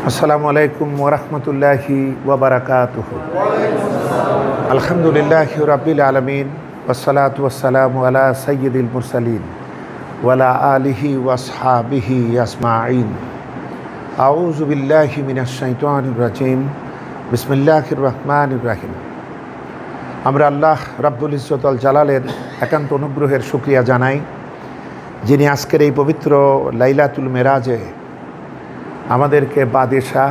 আসসালামু আলাইকুম ওয়া রাহমাতুল্লাহি ওয়া বারাকাতুহু। আলহামদুলিল্লাহি রাব্বিল আলামিন ওয়াসসালাতু ওয়াসসালামু আলা সাইয়্যিদিল মুরসালিন ওয়া আলা আলিহি ওয়া আসহাবিহি আজমাইন। আউযু বিল্লাহি মিনাশ শাইতানির রাজিম। বিসমিল্লাহির রহমানির রহিম। আমরা আল্লাহ রাব্বুল ইজ্জত ওয়াল জালালের একান্ত অনুগ্রহের শুকরিয়া জানাই, যিনি আজকের এই পবিত্র লাইলাতুল মেরাজে আমাদেরকে বাদেশা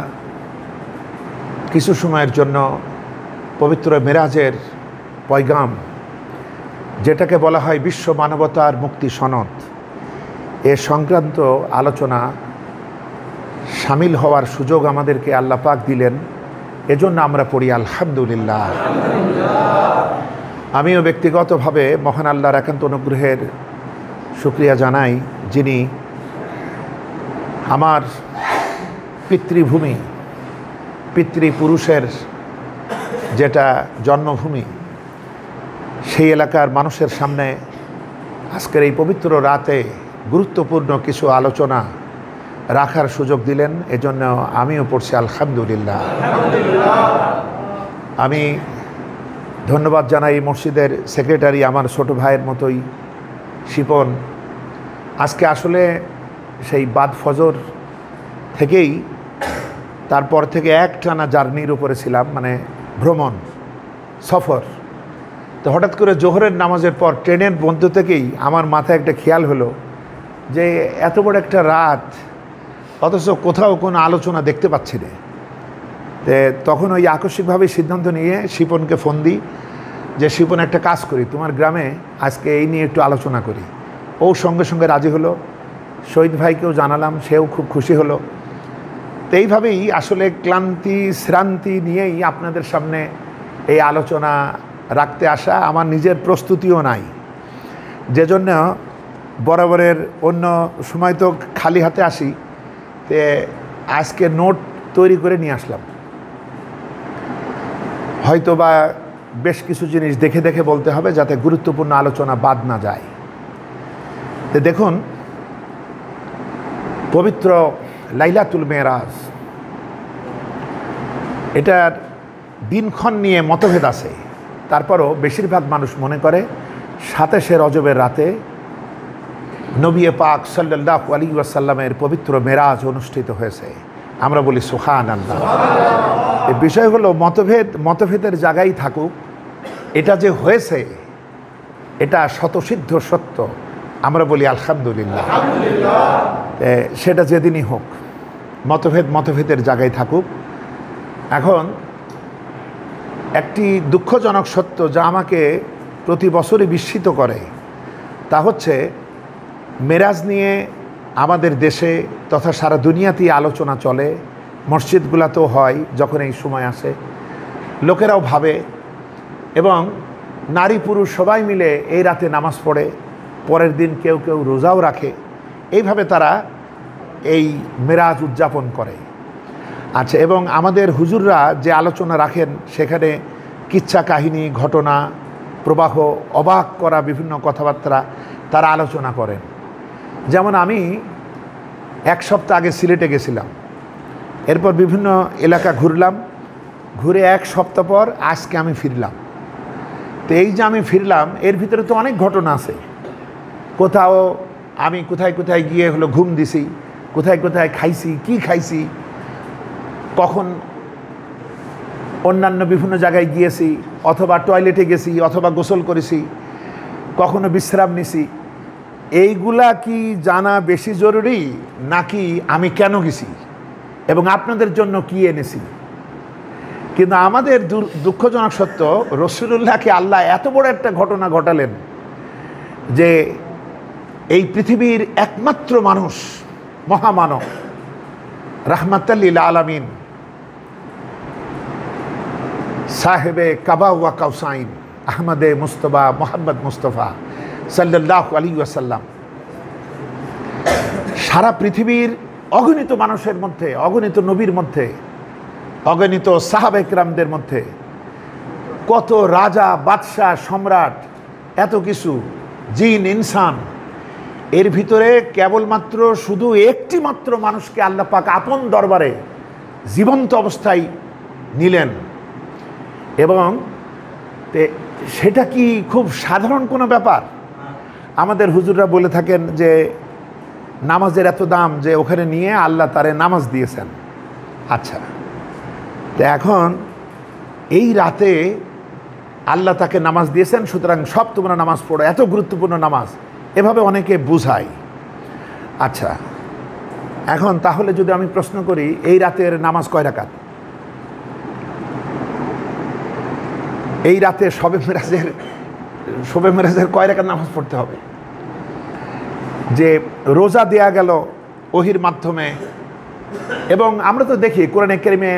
কিছু সময়ের জন্য পবিত্র মেরাজের পয়গাম, যেটাকে বলা হয় বিশ্ব মানবতার মুক্তি সনদ, এ সংক্রান্ত আলোচনা সামিল হওয়ার সুযোগ আমাদেরকে আল্লাহ পাক দিলেন। এজন্য আমরা পড়ি আলহামদুলিল্লাহ। আমিও ব্যক্তিগতভাবে মহান আল্লাহর একান্ত অনুগ্রহের শুকরিয়া জানাই, যিনি আমার পিতৃভূমি, পিতৃপুরুষের যেটা জন্মভূমি, সেই এলাকার মানুষের সামনে আজকের এই পবিত্র রাতে গুরুত্বপূর্ণ কিছু আলোচনা রাখার সুযোগ দিলেন। এজন্য আমিও পড়ছি আলহামদুলিল্লাহ। আমি ধন্যবাদ জানাই মসজিদের সেক্রেটারি, আমার ছোট ভাইয়ের মতোই শিপন। আজকে আসলে সেই বাদ ফজর থেকেই, তারপর থেকে একটানা জার্নির উপরে ছিলাম, মানে ভ্রমণ সফর। তো হঠাৎ করে জোহরের নামাজের পর ট্রেনের মধ্য থেকেই আমার মাথায় একটা খেয়াল হলো যে এত বড় একটা রাত, অথচ কোথাও কোনো আলোচনা দেখতে পাচ্ছি না। তখন ওই আকস্মিকভাবে সিদ্ধান্ত নিয়ে শিপনকে ফোন দিই যে, শিপন, একটা কাজ করি, তোমার গ্রামে আজকে এই নিয়ে একটু আলোচনা করি। ও সঙ্গে সঙ্গে রাজি হলো। শহীদ ভাইকেও জানালাম, সেও খুব খুশি হলো। তো এইভাবেই আসলে ক্লান্তি শ্রান্তি নিয়েই আপনাদের সামনে এই আলোচনা রাখতে আসা। আমার নিজের প্রস্তুতিও নাই, যে জন্য বরাবরের অন্য সময় তো খালি হাতে আসি, তে আজকে নোট তৈরি করে নিয়ে আসলাম। হয়তো বা বেশ কিছু জিনিস দেখে দেখে বলতে হবে, যাতে গুরুত্বপূর্ণ আলোচনা বাদ না যায়। তো দেখুন, পবিত্র লাইলাতুল মেরাজ, এটার দিনক্ষণ নিয়ে মতভেদ আছে। তারপরও বেশিরভাগ মানুষ মনে করে 27শে রজবের রাতে নবী পাক সাল্লাল্লাহু আলাইহি ওয়াসাল্লামের পবিত্র মেরাজ অনুষ্ঠিত হয়েছে। আমরা বলি সুবহানাল্লাহ। এই বিষয় হলো মতভেদের জায়গায় থাকুক, এটা যে হয়েছে এটা শতসিদ্ধ সত্য। আমরা বলি আলহামদুলিল্লাহ। সেটা যেদিনই হোক, মতভেদের জায়গায় থাকুক। এখন একটি দুঃখজনক সত্য যা আমাকে প্রতি বছরই বিস্মিত করে, তা হচ্ছে মেরাজ নিয়ে আমাদের দেশে তথা সারা দুনিয়াতেই আলোচনা চলে। মসজিদগুলোতেও হয় যখন এই সময় আসে, লোকেরাও ভাবে, এবং নারী পুরুষ সবাই মিলে এই রাতে নামাজ পড়ে, পরের দিন কেউ কেউ রোজাও রাখে। এইভাবে তারা এই মেরাজ উদযাপন করে। আচ্ছা, এবং আমাদের হুজুররা যে আলোচনা রাখেন, সেখানে কিচ্ছা কাহিনী, ঘটনা প্রবাহ, অবাক করা বিভিন্ন কথাবার্তা তারা আলোচনা করেন। যেমন আমি এক সপ্তাহ আগে সিলেটে গেছিলাম, এরপর বিভিন্ন এলাকা ঘুরলাম, ঘুরে এক সপ্তাহ পর আজকে আমি ফিরলাম। তো এই যে আমি ফিরলাম, এর ভিতরে তো অনেক ঘটনা আছে। কোথাও আমি কোথায় কোথায় গিয়ে হলো ঘুম দিছি, কোথায় কোথায় খাইছি, কি খাইছি, কখন অন্যান্য বিভিন্ন জায়গায় গিয়েছি, অথবা টয়লেটে গেছি, অথবা গোসল করেছি, কখনো বিশ্রাম নিছি। এইগুলা কি জানা বেশি জরুরি, নাকি আমি কেন গেছি এবং আপনাদের জন্য কি এনেছি? কিন্তু আমাদের দুঃখজনক সত্য, রাসূলুল্লাহকে আল্লাহ এত বড় একটা ঘটনা ঘটালেন যে এই পৃথিবীর একমাত্র মানুষ, মহামানব, রাহমাতাল লিল আলামিন, সাহেবে কাবা ওয়া কাউসাইন, আহমদে মুস্তফা মোহাম্মদ মুস্তফা সাল্লাল্লাহু আলাইহি ওয়াসাল্লাম, সারা পৃথিবীর অগণিত মানুষের মধ্যে, অগণিত নবীর মধ্যে, অগণিত সাহাবা ইকরামদের মধ্যে, কত রাজা, বাদশাহ, সম্রাট, এত কিছু জিন, ইনসান, এর ভিতরে কেবলমাত্র শুধু একটি মাত্র মানুষকে আল্লাহ পাক আপন দরবারে জীবন্ত অবস্থায় নিলেন। এবং সেটা কি খুব সাধারণ কোনো ব্যাপার? আমাদের হুজুররা বলে থাকেন যে নামাজের এত দাম যে ওখানে নিয়ে আল্লাহ তারে নামাজ দিয়েছেন। আচ্ছা, তো এখন এই রাতে আল্লাহ তাকে নামাজ দিয়েছেন, সুতরাং সব তোমরা নামাজ পড়ো, এত গুরুত্বপূর্ণ নামাজ, এভাবে অনেকে বুঝায়। আচ্ছা, এখন তাহলে যদি আমি প্রশ্ন করি, এই রাতের নামাজ কয় রাকাত? এই রাতে শবে মেরাজের কয় রাকাত নামাজ পড়তে হবে? যে রোজা দেয়া গেল ওহির মাধ্যমে, এবং আমরা তো দেখি কোরআনে কারিমে,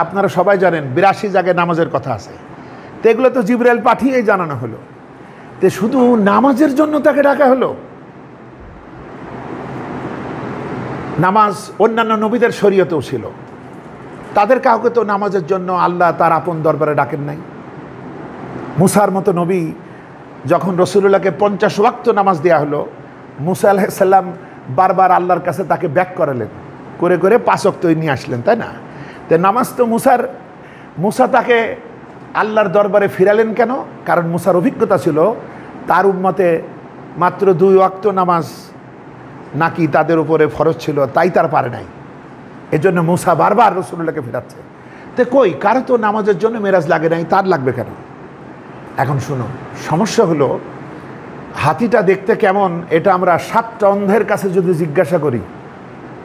আপনারা সবাই জানেন 82 জায়গায় নামাজের কথা আছে। তো এগুলো তো জিবরাইল পাঠিয়েই জানানো হলো। তো শুধু নামাজের জন্য তাকে ডাকা হলো? নামাজ অন্যান্য নবীদের শরীয়তেও ছিল, তাদের কাউকে তো নামাজের জন্য আল্লাহ তার আপন দরবারে ডাকেন নাই। মুসার মতো নবী যখন রাসূলুল্লাহকে 50 ওয়াক্ত নামাজ দেওয়া হলো, মুসা আলাইহিস সালাম বারবার আল্লাহর কাছে তাকে ব্যাক করালেন, করে 5 ওয়াক্ত নিয়ে আসলেন, তাই না? তো নামাজ তো মুসা তাকে আল্লাহর দরবারে ফিরালেন কেন? কারণ মুসার অভিজ্ঞতা ছিল তার উম্মতে মাত্র 2 ওয়াক্ত নামাজ নাকি তাদের উপরে ফরজ ছিল, তাই তার পারে নাই। এজন্য মুসা বারবার রাসূলুল্লাহকে ফেরাচ্ছে। তো কই, কারো তো নামাজের জন্য মেরাজ লাগে নাই, তার লাগবে কেন? এখন শুনো, সমস্যা হলো হাতিটা দেখতে কেমন, এটা আমরা 7টা অন্ধের কাছে যদি জিজ্ঞাসা করি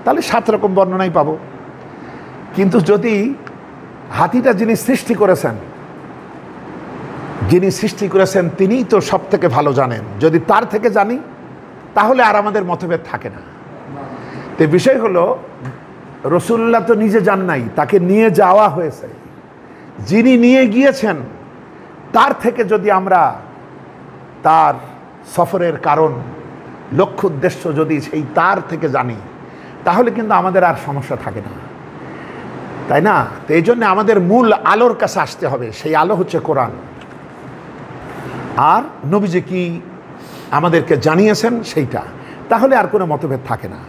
তাহলে 7 রকম বর্ণনাই পাবো। কিন্তু যদি হাতিটা যিনি সৃষ্টি করেছেন তিনিই তো সব থেকে ভালো জানেন, যদি তার থেকে জানি তাহলে আর আমাদের মতভেদ থাকে না। তো বিষয় হলো রাসূলুল্লাহ তো নিজে যান নাই, তাকে নিয়ে যাওয়া হয়েছে। যিনি নিয়ে গিয়েছেন তার থেকে যদি আমরা তার সফরের কারণ, লক্ষ্য উদ্দেশ্য যদি সেই তার থেকে জানি, তাহলে কিন্তু আমাদের আর সমস্যা থাকে না, তাই না? তো এই জন্য আমাদের মূল আলোর কাছে আসতে হবে, সেই আলো হচ্ছে কোরআন। আর নবীজি কি আমাদেরকে জানিয়েছেন সেইটা, তাহলে আর কোনো মতভেদ থাকে না।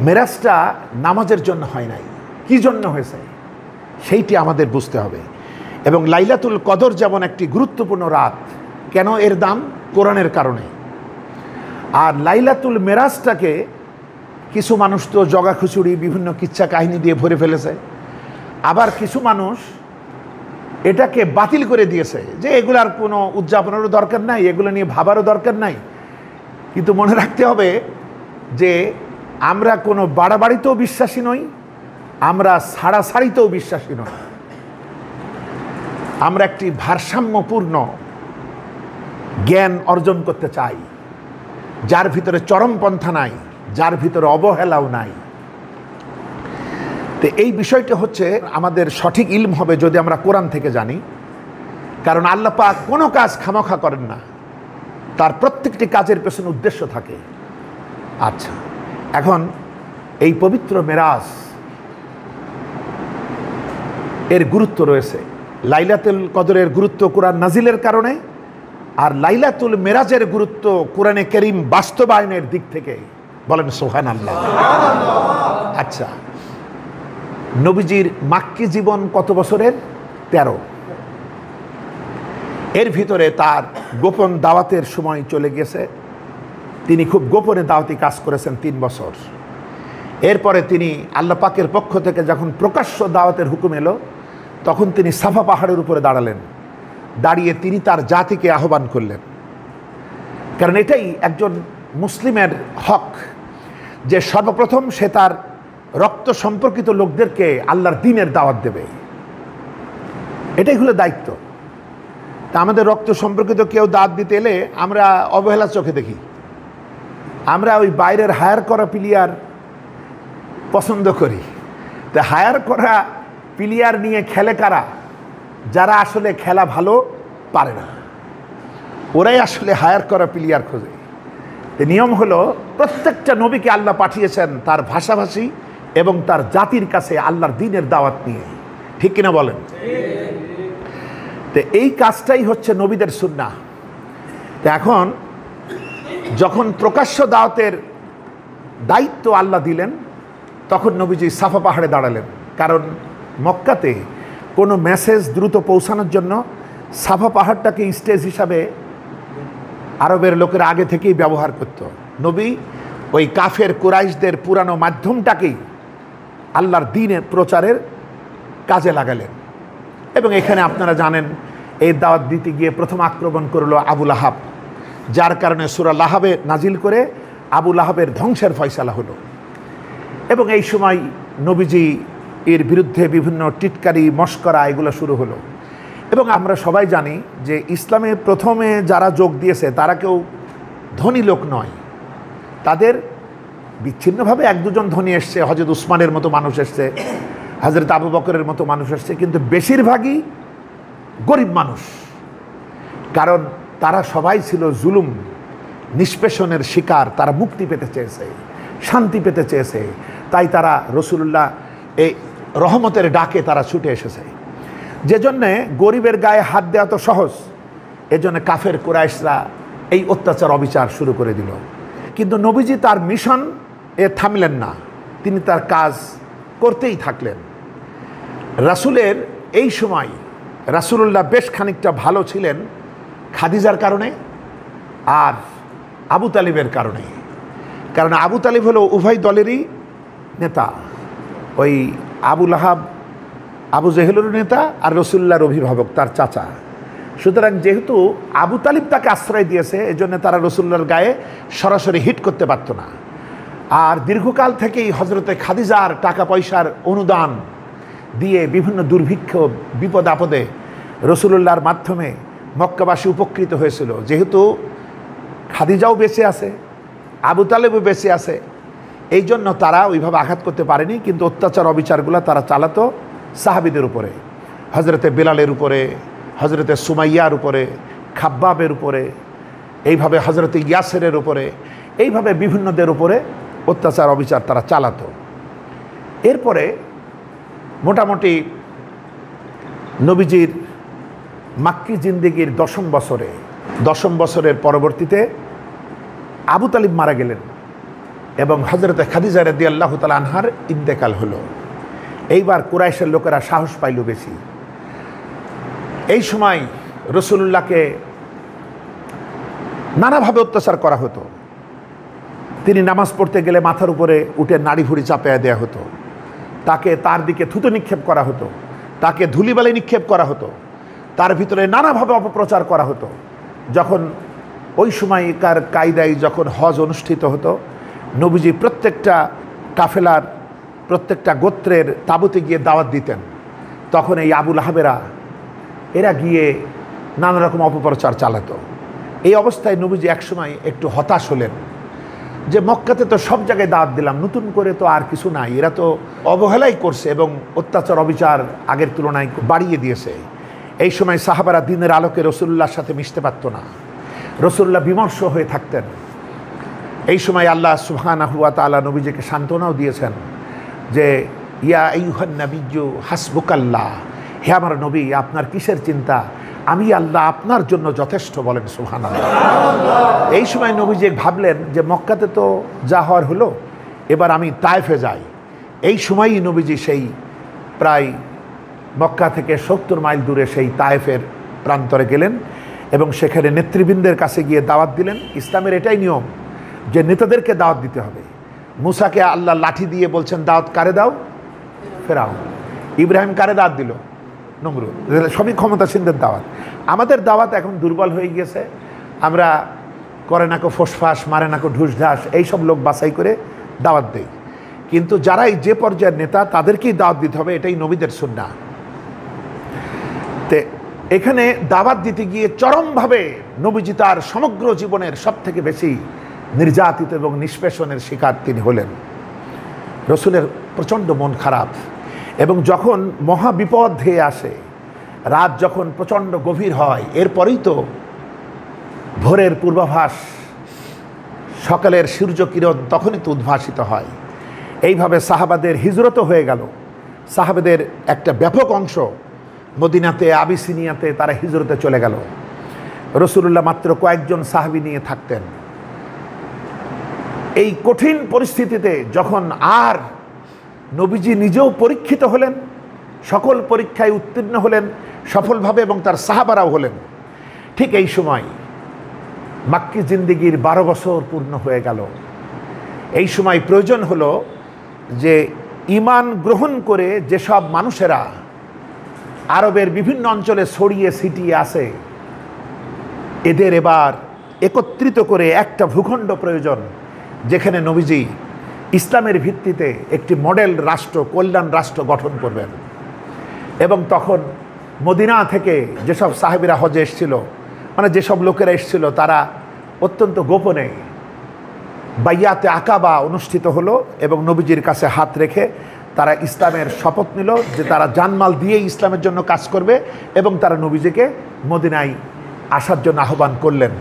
মেরাজটা নামাজের জন্য হয় নাই, কি জন্য হয়েছে সেইটি আমাদের বুঝতে হবে। এবং লাইলাতুল কদর যেমন একটি গুরুত্বপূর্ণ রাত, কেন এর দাম? কোরআনের কারণে। আর লাইলাতুল মেরাজটাকে কিছু মানুষ তো জগা খিচুড়ি বিভিন্ন কিচ্ছা কাহিনী দিয়ে ভরে ফেলেছে, আবার কিছু মানুষ এটাকে বাতিল করে দিয়েছে যে এগুলার কোনো উদযাপনেরও দরকার নাই, এগুলো নিয়ে ভাবারও দরকার নাই। কিন্তু মনে রাখতে হবে যে আমরা কোনো বাড়াবাড়িতেও বিশ্বাসী নই, আমরা ছাড়াছাড়িতেও বিশ্বাসী নই। আমরা একটি ভারসাম্যপূর্ণ জ্ঞান অর্জন করতে চাই, যার ভিতরে চরমপন্থা নাই, যার ভিতরে অবহেলাও নাই। তো এই বিষয়টা হচ্ছে আমাদের সঠিক ইলম হবে যদি আমরা কোরআন থেকে জানি। কারণ আল্লাহ পাক কোনো কাজ খামখা করেন না, তার প্রত্যেকটি কাজের পেছনে উদ্দেশ্য থাকে। আচ্ছা, এখন এই পবিত্র মেরাজ এর গুরুত্ব রয়েছে। লাইলাতুল কদরের গুরুত্ব কোরআন নাজিলের কারণে, আর লাইলাতুল মেরাজের গুরুত্ব কোরআনে কারীম বাস্তবায়নের দিক থেকে। বলেন সুবহানাল্লাহ। আচ্ছা, নবীজির মাক্কি জীবন কত বছরের? 13। এর ভিতরে তার গোপন দাওয়াতের সময় চলে গেছে, তিনি খুব গোপনে দাওয়াতি কাজ করেছেন 3 বছর। এরপরে তিনি আল্লাহ পাকের পক্ষ থেকে যখন প্রকাশ্য দাওয়াতের হুকুম এলো, তখন তিনি সাফা পাহাড়ের উপরে দাঁড়ালেন, দাঁড়িয়ে তিনি তার জাতিকে আহ্বান করলেন। কারণ এটাই একজন মুসলিমের হক যে সর্বপ্রথম সে তার রক্ত সম্পর্কিত লোকদেরকে আল্লাহর দ্বীনের দাওয়াত দেবে, এটাই হলো দায়িত্ব। তা আমাদের রক্ত সম্পর্কিত কেউ দাওয়াত দিতে এলে আমরা অবহেলা চোখে দেখি, আমরা ওই বাইরের হায়ার করা প্লেয়ার পছন্দ করি। তা হায়ার করা প্লেয়ার নিয়ে খেলে কারা? যারা আসলে খেলা ভালো পারে না, ওরাই আসলে হায়ার করা প্লেয়ার খোঁজে। নিয়ম হলো প্রত্যেকটা নবীকে আল্লাহ পাঠিয়েছেন তার ভাষাভাষী এবং তার জাতির কাছে আল্লাহর দ্বীনের দাওয়াত নিয়ে, ঠিক কিনা বলেন? তো এই কাজটাই হচ্ছে নবীদের সুন্নাহ। তো এখন যখন প্রকাশ্য দাওয়াতের দায়িত্ব আল্লাহ দিলেন, তখন নবীজি সাফা পাহাড়ে দাঁড়ালেন। কারণ মক্কাতে কোনো মেসেজ দ্রুত পৌঁছানোর জন্য সাফা পাহাড়টাকে স্টেজ হিসাবে আরবের লোকেরা আগে থেকেই ব্যবহার করত। নবী ওই কাফের কুরাইশদের পুরানো মাধ্যমটাকেই আল্লাহর দ্বীনের প্রচারের কাজে লাগালেন। এবং এখানে আপনারা জানেন এই দাওয়াত দিতে গিয়ে প্রথম আক্রমণ করলো আবু লাহাব, যার কারণে সূরা লাহাবে নাজিল করে আবু লাহাবের ধ্বংসের ফয়সালা হলো। এবং এই সময় নবীজি এর বিরুদ্ধে বিভিন্ন টিটকারি মশকরা এগুলো শুরু হলো। এবং আমরা সবাই জানি যে ইসলামে প্রথমে যারা যোগ দিয়েছে তারা কেউ ধনী লোক নয়, তাদের বিচ্ছিন্নভাবে এক দুজন ধনী এসছে, হযরত উসমানের মতো মানুষ এসছে, হযরত আবু বকরের মতো মানুষ এসছে, কিন্তু বেশিরভাগই গরিব মানুষ। কারণ তারা সবাই ছিল জুলুম নিষ্পেষণের শিকার, তারা মুক্তি পেতে চেয়েছে, শান্তি পেতে চেয়েছে, তাই তারা রাসূলুল্লাহ এই রহমতের ডাকে তারা ছুটে এসেছে। যে জন্যে গরিবের গায়ে হাত দেওয়া তো সহজ, এজন্য কাফের কুরাইশরা এই অত্যাচার অবিচার শুরু করে দিল। কিন্তু নবীজি তার মিশন থামলেন না, তিনি তার কাজ করতেই থাকলেন। রাসূলের এই সময় রাসূলুল্লাহ বেশ খানিকটা ভালো ছিলেন খাদিজার কারণে আর আবু তালিবের কারণে। কারণ আবু তালিব হলো উভয় দলেরই নেতা, ওই আবু লাহাব আবু জেহেলের নেতা আর রাসূলুল্লাহর অভিভাবক তার চাচা। সুতরাং যেহেতু আবু তালিব তাকে আশ্রয় দিয়েছে, এজন্য তারা রাসূলুল্লাহর গায়ে সরাসরি হিট করতে পারত না। আর দীর্ঘকাল থেকেই হজরতে খাদিজার টাকা পয়সার অনুদান দিয়ে বিভিন্ন দুর্ভিক্ষ বিপদ আপদে রাসূলুল্লাহর মাধ্যমে মক্কাবাসী উপকৃত হয়েছিল। যেহেতু খাদিজাও বেঁচে আছে, আবু তালেবও বেঁচে আছে, এই জন্য তারা ওইভাবে আঘাত করতে পারেনি। কিন্তু অত্যাচার অবিচারগুলো তারা চালাতো সাহাবীদের উপরে, হজরতে বেলালের উপরে, হজরতে সুমাইয়ার উপরে, খাব্বাবের উপরে, এইভাবে হজরতে ইয়াসেরের উপরে, এইভাবে বিভিন্নদের উপরে অত্যাচার অবিচার তারা চালাতো। এরপরে মোটামুটি নবীজির মাক্কি জিন্দেগির 10ম বছরের পরবর্তীতে আবু তালিব মারা গেলেন এবং হজরতে খাদিজা রাদিয়াল্লাহু তাআলা আনহার ইন্তেকাল হলো। এইবার কুরাইশের লোকেরা সাহস পাইল বেশি। এই সময় রাসূলুল্লাহকে নানাভাবে অত্যাচার করা হতো। তিনি নামাজ পড়তে গেলে মাথার উপরে উঠে নাড়ি ভুড়ি চাপাইয়া দেওয়া হতো, তার দিকে থুতো নিক্ষেপ করা হতো, তাকে ধুলিবালি নিক্ষেপ করা হতো, তার ভিতরে নানাভাবে অপপ্রচার করা হতো। যখন ওই সময়কার কায়দায় যখন হজ অনুষ্ঠিত হতো, নবীজি প্রত্যেকটা কাফেলার প্রত্যেকটা গোত্রের তাঁবুতে গিয়ে দাওয়াত দিতেন। তখন এই আবু লাহাবেরা এরা গিয়ে নানা রকম অপপ্রচার চালাতো। এই অবস্থায় নবীজি একসময় একটু হতাশ হলেন যে মক্কাতে তো সব জায়গায় দাওয়াত দিলাম, নতুন করে তো আর কিছু নাই, এরা তো অবহেলাই করছে এবং অত্যাচার অবিচার আগের তুলনায় বাড়িয়ে দিয়েছে। এই সময় সাহাবারা দিনের আলোকে রাসূলুল্লাহর সাথে মিশতে পারত না, রাসূলুল্লাহ বিমর্ষ হয়ে থাকতেন। এই সময় আল্লাহ সুবহানাহু ওয়া তাআলা নবীজিকে সান্ত্বনাও দিয়েছেন যে ইয়া আইয়ুহান নাবিয়্যু হাসবুকাল্লাহ, হে আমার নবী আপনার কিসের চিন্তা, আমি আল্লাহ আপনার জন্য যথেষ্ট, বলেন সুবহানাল্লাহ। এই সময় নবীজি ভাবলেন যে মক্কাতে তো যা হওয়ার হলো, এবার আমি তায়েফে যাই। এই সময়ই নবীজি সেই প্রায় মক্কা থেকে 70 মাইল দূরে সেই তায়েফের প্রান্তরে গেলেন এবং সেখানে নেতৃবৃন্দের কাছে গিয়ে দাওয়াত দিলেন। ইসলামের এটাই নিয়ম যে নেতাদেরকে দাওয়াত দিতে হবে। মুসাকে আল্লাহ লাঠি দিয়ে বলছেন দাওয়াত কারে দাও? ফেরাউন। ইব্রাহিম কারে দাওয়াত দিল? নমরুদ। সবই ক্ষমতাসীনদের দাওয়াত। আমাদের দাওয়াত এখন দুর্বল হয়ে গিয়েছে, আমরা করে নাকো ফোসফাস, মারে নাকো ঢুসঢাস, এইসব লোক বাছাই করে দাওয়াত দেই। কিন্তু যারাই যে পর্যায়ের নেতা তাদেরকেই দাওয়াত দিতে হবে, এটাই নবীদের সুন্নাহ। তে এখানে দাওয়াত দিতে গিয়ে চরমভাবে নবীজি তার সমগ্র জীবনের সবথেকে বেশি নির্যাতিত এবং নিষ্পেষণের শিকার তিনি হলেন। রাসূলের প্রচণ্ড মন খারাপ এবং যখন মহাবিপদ ধেয়ে আসে, রাত যখন প্রচণ্ড গভীর হয়, এরপরেই তো ভোরের পূর্বাভাস, সকালের সূর্যকিরণ তখনই তো উদ্ভাসিত হয়। এইভাবে সাহাবাদের হিজরতও হয়ে গেল। সাহাবাদের একটা ব্যাপক অংশ মদিনাতে, আবিসিনিয়াতে তারা হিজরতে চলে গেল। রাসূলুল্লাহ মাত্র কয়েকজন সাহাবী নিয়ে থাকতেন। এই কঠিন পরিস্থিতিতে যখন আর নবীজি নিজেও পরীক্ষিত হলেন, সকল পরীক্ষায় উত্তীর্ণ হলেন সফলভাবে, এবং তার সাহাবারাও হলেন। ঠিক এই সময় মাক্কি জিন্দিগির 12 বছর পূর্ণ হয়ে গেল। এই সময় প্রয়োজন হলো যে ঈমান গ্রহণ করে যেসব মানুষেরা আরবের বিভিন্ন অঞ্চলে ছড়িয়ে ছিটিয়ে আছে, এদের এবার একত্রিত করে একটা ভূখণ্ড প্রয়োজন, যেখানে নবীজি ইসলামের ভিত্তিতে একটি মডেল রাষ্ট্র, কল্যাণ রাষ্ট্র গঠন করবেন। এবং তখন মদিনা থেকে যেসব সাহাবীরা হজে এসেছিল, মানে যেসব লোকেরা এসেছিল, তারা অত্যন্ত গোপনে বাইয়াতে আকাবা অনুষ্ঠিত হলো এবং নবীজির কাছে হাত রেখে তারা ইসলামের শপথ নিল যে তারা জানমাল দিয়ে ইসলামের জন্য কাজ করবে, এবং তারা নবীজিকে মদিনায় আসার জন্য আহ্বান করলেন।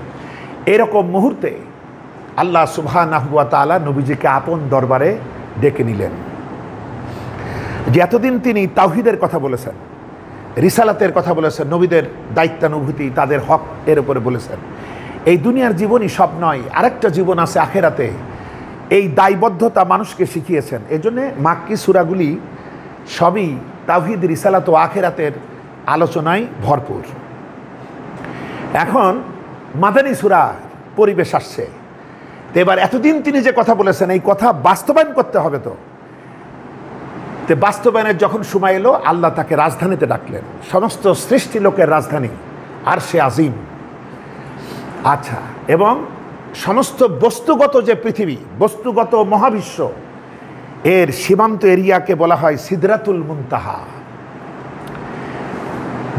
এরকম মুহূর্তে আল্লাহ সুবহানাহু ওয়া তাআলা নবীজিকে আপন দরবারে ডেকে নিলেন। যে এতদিন তিনি তাওহীদের কথা বলেছেন, রিসালাতের কথা বলেছেন, নবীদের দায়িত্বানুভূতি, তাদের হক এর উপরে বলেছেন। এই দুনিয়ার জীবনই সব নয়, আরেকটা জীবন আছে আখেরাতে। এই দায়বদ্ধতা মানুষকে শিখিয়েছেন। এজন্য মাক্কি সূরাগুলি সবই তাওহীদ, রিসালাত ও আখেরাতের আলোচনায় ভরপুর। এখন মাদানী সূরা পরিবেশ আসছে। তো এবার এতদিন তিনি যে কথা বলেছেন, এই কথা বাস্তবায়ন করতে হবে। তো বাস্তবায়নের যখন সময় এলো, আল্লাহ তাকে রাজধানীতে ডাকলেন, সমস্ত সৃষ্টি লোকের রাজধানী আরশে আজিম। আচ্ছা, এবং সমস্ত বস্তুগত যে পৃথিবী, বস্তুগত মহাবিশ্ব, এর সীমান্ত এরিয়াকে বলা হয় সিদরাতুল মুনতাহা।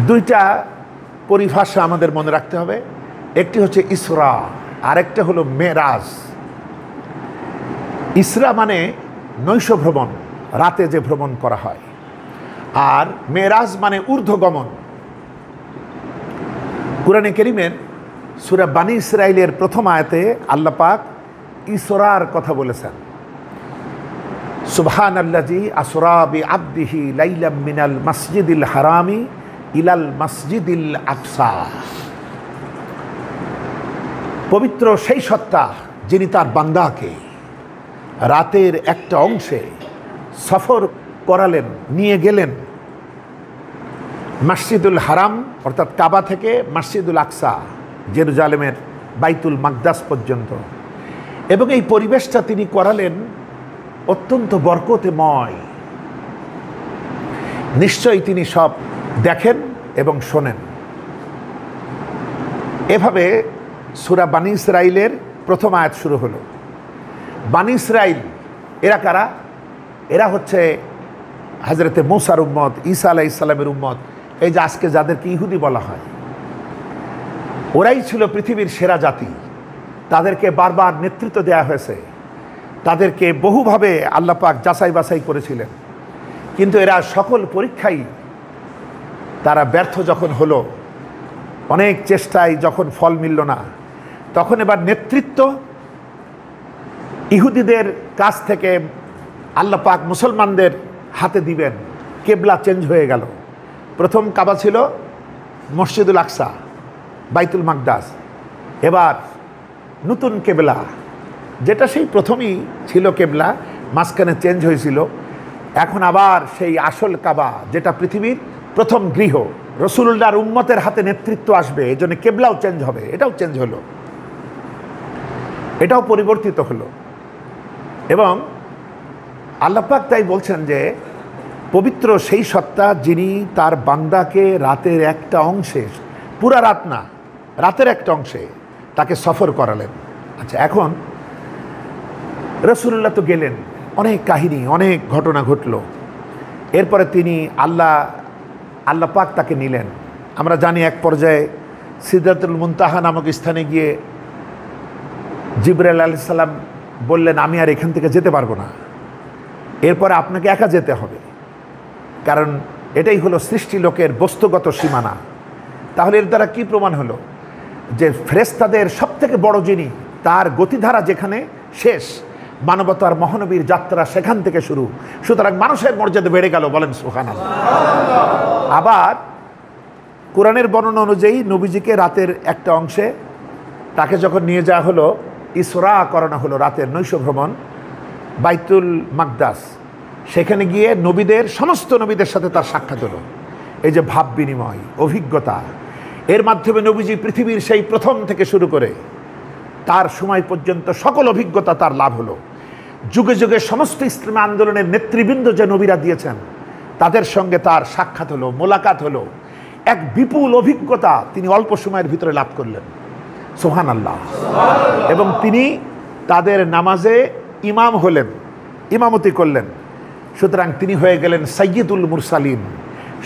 দুইটা পরিভাষা আমাদের মনে রাখতে হবে, একটি হচ্ছে ইসরা, আরেকটা হলো মেরাজ। ইসরা মানে নৈশ ভ্রমণ, রাতে যে ভ্রমণ করা হয়, আর মেরাজ মানে ঊর্ধ্বগমন। কুরআনে কারীমের সূরা বানী ইসরাঈলের প্রথম আয়াতে আল্লাহ পাক ইসরার কথা বলেছেন। সুবহানাল্লাযী আসরা বিআবদিহি লাইলাম মিনাল মাসজিদিল হারামি ইলাল মাসজিদিল আকসা। পবিত্র সেই সত্তা যিনি তার বান্দাকে রাতের একটা অংশে সফর করালেন, নিয়ে গেলেন মসজিদুল হারাম অর্থাৎ কাবা থেকে মসজিদুল আকসা, জেরুজালেমের বাইতুল মাকদাস পর্যন্ত। এবং এই পরিবেশটা তিনি করালেন অত্যন্ত বরকতময়। নিশ্চয়ই তিনি সব দেখেন এবং শোনেন। এভাবে সূরা বানী ইসরাঈলের প্রথম আয়াত শুরু হলো। বানী ইসরাঈল এরা কারা? এরা হচ্ছে হযরতে মূসার উম্মত, ঈসা আলাইহিস সালামের উম্মত। এই যে আজকে যাদেরকে ইহুদি বলা হয়, ওরাই ছিল পৃথিবীর সেরা জাতি। তাদেরকে বারবার নেতৃত্ব দেওয়া হয়েছে, তাদেরকে বহুভাবে আল্লাহ পাক যাচাই বাছাই করেছিলেন। কিন্তু এরা সকল পরীক্ষায় তারা ব্যর্থ যখন হলো, অনেক চেষ্টায় যখন ফল মিলল না, তখন এবার নেতৃত্ব ইহুদিদের কাছ থেকে আল্লাহ পাক মুসলমানদের হাতে দিবেন। কেবলা চেঞ্জ হয়ে গেল। প্রথম কাবা ছিল মসজিদুল আকসা, বাইতুল মাকদাস। এবার নতুন কেবলা, যেটা সেই প্রথমেই ছিল কেবলা, মাঝখানে চেঞ্জ হয়েছিল। এখন আবার সেই আসল কাবা, যেটা পৃথিবীর প্রথম গৃহ, রাসূলুল্লাহর উম্মতের হাতে নেতৃত্ব আসবে, এই জন্য কেবলাও চেঞ্জ হবে। এটাও চেঞ্জ হলো, এটাও পরিবর্তিত হলো। এবং আল্লাহ পাক তাই বলছেন যে পবিত্র সেই সত্তা যিনি তার বান্দাকে রাতের একটা অংশে, পুরা রাত না, রাতের একটা অংশে তাকে সফর করালেন। আচ্ছা, এখন রাসূলুল্লাহ তো গেলেন, অনেক কাহিনী, অনেক ঘটনা ঘটল। এরপরে তিনি আল্লাহ পাক তাকে নিলেন। আমরা জানি এক পর্যায়ে সিদরাতুল মুনতাহা নামক স্থানে গিয়ে জিবরাইল আলাইহিস সালাম বললেন, আমি আর এখান থেকে যেতে পারবো না, এরপরে আপনাকে একা যেতে হবে, কারণ এটাই হলো সৃষ্টি লোকের বস্তুগত সীমানা। তাহলে এর দ্বারা কি প্রমাণ হলো? যে ফেরেশতাদের সবথেকে বড় যিনি, তার গতিধারা যেখানে শেষ, মানবতার মহানবীর যাত্রা সেখান থেকে শুরু। সুতরাং মানুষের মর্যাদা বেড়ে গেল, বলেন সুবহানাল্লাহ। আবার কোরআনের বর্ণনা অনুযায়ী নবীজিকে রাতের একটা অংশে তাকে যখন নিয়ে যাওয়া হলো, ইসরা করানো হলো, রাতের নৈশ ভ্রমণ, বাইতুল মাকদাস সেখানে গিয়ে নবীদের, সমস্ত নবীদের সাথে তার সাক্ষাৎ হলো। এই যে ভাব বিনিময়, অভিজ্ঞতা, এর মাধ্যমে নবীজি পৃথিবীর সেই প্রথম থেকে শুরু করে তার সময় পর্যন্ত সকল অভিজ্ঞতা তার লাভ হলো। যুগে যুগে সমস্ত ইসলামী আন্দোলনের নেতৃবৃন্দ যে নবীরা দিয়েছেন তাদের সঙ্গে তার সাক্ষাৎ হলো, মোলাকাত হলো। এক বিপুল অভিজ্ঞতা তিনি অল্প সময়ের ভিতরে লাভ করলেন। সুবহানাল্লাহ। এবং তিনি তাদের নামাজে ইমাম হলেন, ইমামতি করলেন। সুতরাং তিনি হয়ে গেলেন সাইয়্যিদুল মুরসালিন,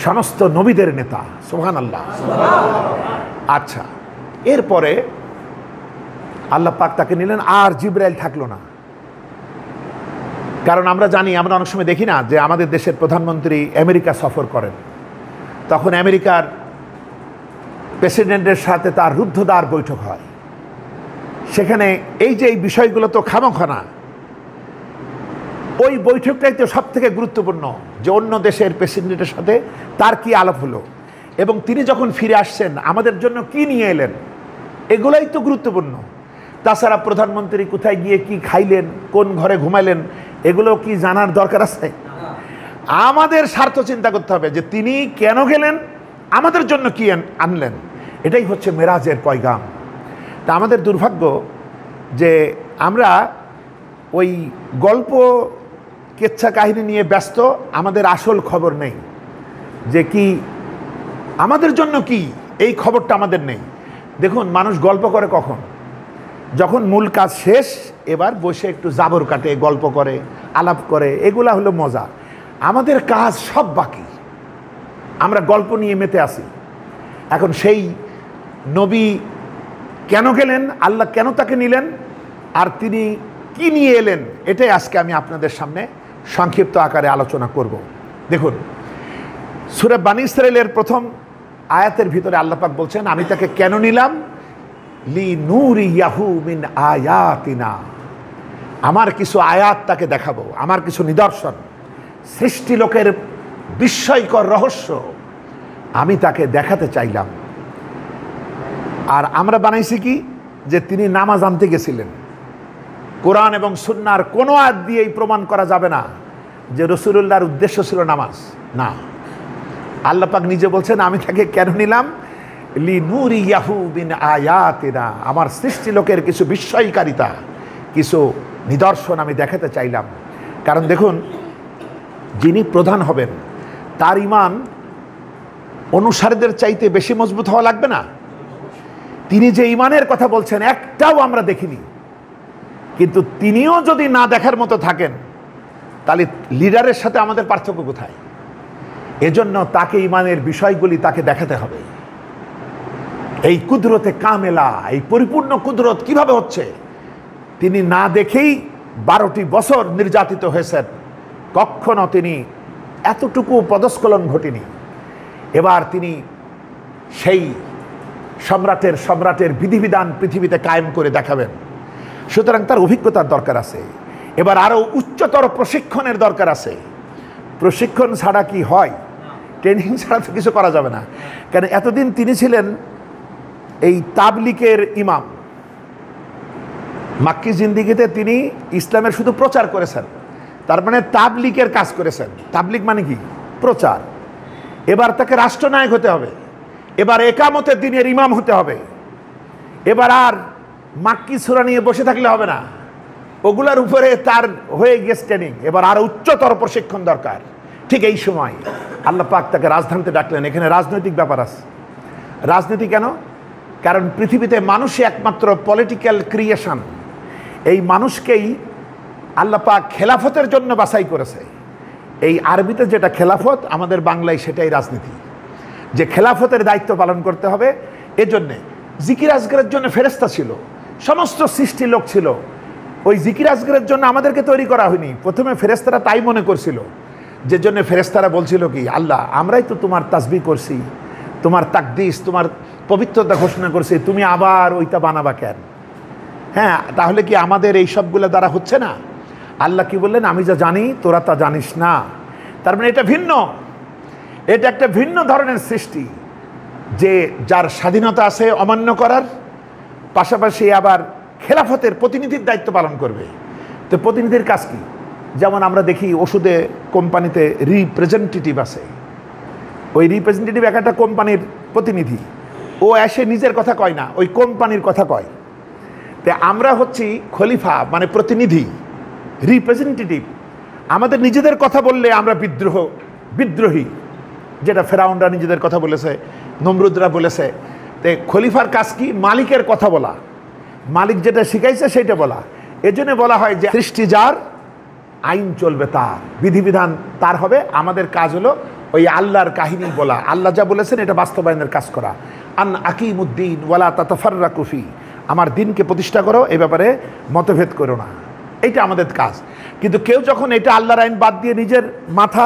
সমস্ত নবীদের নেতা। সুবহানাল্লাহ। আচ্ছা, এরপরে আল্লাহ পাক তাকে নিলেন, আর জিবরাইল থাকলো না। কারণ আমরা জানি, আমরা অনেক সময় দেখি না যে আমাদের দেশের প্রধানমন্ত্রী আমেরিকা সফর করেন, তখন আমেরিকার প্রেসিডেন্টের সাথে তার রুদ্ধদ্বার বৈঠক হয়। সেখানে এই যে এই বিষয়গুলো তো খামোখা না, ওই বৈঠকটাই তো সব থেকে গুরুত্বপূর্ণ, যে অন্য দেশের প্রেসিডেন্টের সাথে তার কি আলাপ হলো এবং তিনি যখন ফিরে আসছেন আমাদের জন্য কি নিয়ে এলেন, এগুলাই তো গুরুত্বপূর্ণ। তাছাড়া প্রধানমন্ত্রী কোথায় গিয়ে কি খাইলেন, কোন ঘরে ঘুমাইলেন, এগুলো কি জানার দরকার আছে? আমাদের স্বার্থ চিন্তা করতে হবে যে তিনি কেন গেলেন, আমাদের জন্য কি আনলেন। এটাই হচ্ছে মেরাজের পয়গাম। তা আমাদের দুর্ভাগ্য যে আমরা ওই গল্প কেচ্ছা কাহিনী নিয়ে ব্যস্ত, আমাদের আসল খবর নেই যে কি আমাদের জন্য কি, এই খবরটা আমাদের নেই। দেখুন, মানুষ গল্প করে কখন? যখন মূল কাজ শেষ, এবার বসে একটু জাবর কাটে, গল্প করে, আলাপ করে, এগুলা হলো মজা। আমাদের কাজ সব বাকি, আমরা গল্প নিয়ে মেতে আসি। এখন সেই নবী কেন গেলেন, আল্লাহ কেন তাকে নিলেন, আর তিনি কি নিয়ে এলেন, এটাই আজকে আমি আপনাদের সামনে সংক্ষিপ্ত আকারে আলোচনা করব। দেখুন, সূরা বানী ইসরাঈলের প্রথম আয়াতের ভিতরে আল্লাহ পাক বলছেন, আমি তাকে কেন নিলাম, লি নূরিয়াহু মিন আয়াতিনা, আমার কিছু আয়াত তাকে দেখাবো, আমার কিছু নিদর্শন, সৃষ্টি লোকের বিস্ময়কর রহস্য আমি তাকে দেখাতে চাইলাম। আর আমরা বানাইছি কি, যে তিনি নামাজ আনতে গেছিলেন। কোরআন এবং সুন্নাহর কোনো আয়াত দিয়েই প্রমাণ করা যাবে না যে রাসূলুল্লাহর উদ্দেশ্য ছিল নামাজ। না, আল্লাহ পাক নিজে বলছেন, আমি তাকে কেন নিলাম, লি নূরিয়াহু মিন আয়াতিনা, আমার সৃষ্টি লোকের কিছু বিস্ময়কারিতা, কিছু নিদর্শন আমি দেখাতে চাইলাম। কারণ দেখুন, যিনি প্রধান হবেন তার ঈমান অনুসারীদের চাইতে বেশি মজবুত হওয়া লাগবে না? তিনি যে ঈমানের কথা বলছেন একটাও আমরা দেখিনি, কিন্তু তিনিও যদি না দেখার মতো থাকেন, তাহলে লিডারের সাথে আমাদের পার্থক্য কোথায়? এজন্য তাকে ঈমানের বিষয়গুলি তাকে দেখাতে হবে। এই কুদরতে কামেলা, এই পরিপূর্ণ কুদরত কিভাবে হচ্ছে, তিনি না দেখেই 12টি বছর নির্যাতিত হয়েছেন, কখনো তিনি এতটুকু পদস্খলন ঘটেনি। এবার তিনি সেই সম্রাটের বিধিবিধান পৃথিবীতে কায়েম করে দেখাবেন। সুতরাং তার অভিজ্ঞতার দরকার আছে। এবার আরও উচ্চতর প্রশিক্ষণের দরকার আছে। প্রশিক্ষণ ছাড়া কি হয়? ট্রেনিং ছাড়া তো কিছু করা যাবে না। কারণ এতদিন তিনি ছিলেন এই তাবলিগের ইমাম। মাক্কি জিন্দিগিতে তিনি ইসলামের শুধু প্রচার করেছেন, তার মানে তাবলিগের কাজ করেছেন। তাবলিগ মানে কি? প্রচার। এবার তাকে রাষ্ট্রনায়ক হতে হবে, এবার একামতের দিনের ইমাম হতে হবে। এবার আর মাক্কি সূরা নিয়ে বসে থাকলে হবে না, ওগুলার উপরে তার হয়ে গেছে ট্রেনিং। এবার আরো উচ্চতর প্রশিক্ষণ দরকার। ঠিক এই সময় আল্লাহ পাক তাকে রাজধানীতে ডাকলেন। এখানে রাজনৈতিক ব্যাপার আছে। রাজনীতি কেন? কারণ পৃথিবীতে মানুষই একমাত্র পলিটিক্যাল ক্রিয়েশন। এই মানুষকেই আল্লাহ পাক খেলাফতের জন্য বাছাই করেছে। এই আরবিতে যেটা খেলাফত, আমাদের বাংলায় সেটাই রাজনীতি, যে খেলাফতের দায়িত্ব পালন করতে হবে। এজন্যে জিকির আজগারের জন্য ফেরেশতা ছিল, সমস্ত সৃষ্টি লোক ছিল। ওই জিকির আজগারের জন্য আমাদেরকে তৈরি করা হয়নি। প্রথমে ফেরেশতারা তাই মনে করছিল, যে জন্য ফেরেশতারা বলছিল কি, আল্লাহ আমরাই তো তোমার তাসবিহ করছি, তোমার তাকদিস, তোমার পবিত্রতা ঘোষণা করছি, তুমি আবার ওইটা বানাবা কেন? হ্যাঁ, তাহলে কি আমাদের এই সবগুলো দ্বারা হচ্ছে না? আল্লাহ কি বললেন, আমি যা জানি তোরা তা জানিস না। তার মানে এটা ভিন্ন, এটা একটা ভিন্ন ধরনের সৃষ্টি, যে যার স্বাধীনতা আছে অমান্য করার, পাশাপাশি আবার খেলাফতের প্রতিনিধির দায়িত্ব পালন করবে। তো প্রতিনিধির কাজ কি? যেমন আমরা দেখি ওষুধে কোম্পানিতে রিপ্রেজেন্টেটিভ আছে, ওই রিপ্রেজেন্টেটিভ একটা কোম্পানির প্রতিনিধি, ও এসে নিজের কথা কয় না, ওই কোম্পানির কথা কয়। তো আমরা হচ্ছি খলিফা, মানে প্রতিনিধি, রিপ্রেজেন্টেটিভ। আমাদের নিজেদের কথা বললে আমরা বিদ্রোহী, যেটা ফেরাউনরা নিজেদের কথা বলেছে, নমরুদরা বলেছে। তো খলিফার কাজ কি? মালিকের কথা বলা, মালিক যেটা শিখাইছে সেটা বলা। এজন্য বলা হয় যে সৃষ্টি যার, আইন চলবে তার, বিধিবিধান তার হবে। আমাদের কাজ হলো ওই আল্লাহর কাহিনী বলা, আল্লাহ যা বলেছেন এটা বাস্তবায়নের কাজ করা। আন আকিমুদ্দিন ওয়ালা তাতাফাররাকু ফি, আমার দিনকে প্রতিষ্ঠা করো, এই ব্যাপারে মতভেদ করো না, এইটা আমাদের কাজ। কিন্তু কেউ যখন এটা আল্লাহর আইন বাদ দিয়ে নিজের মাথা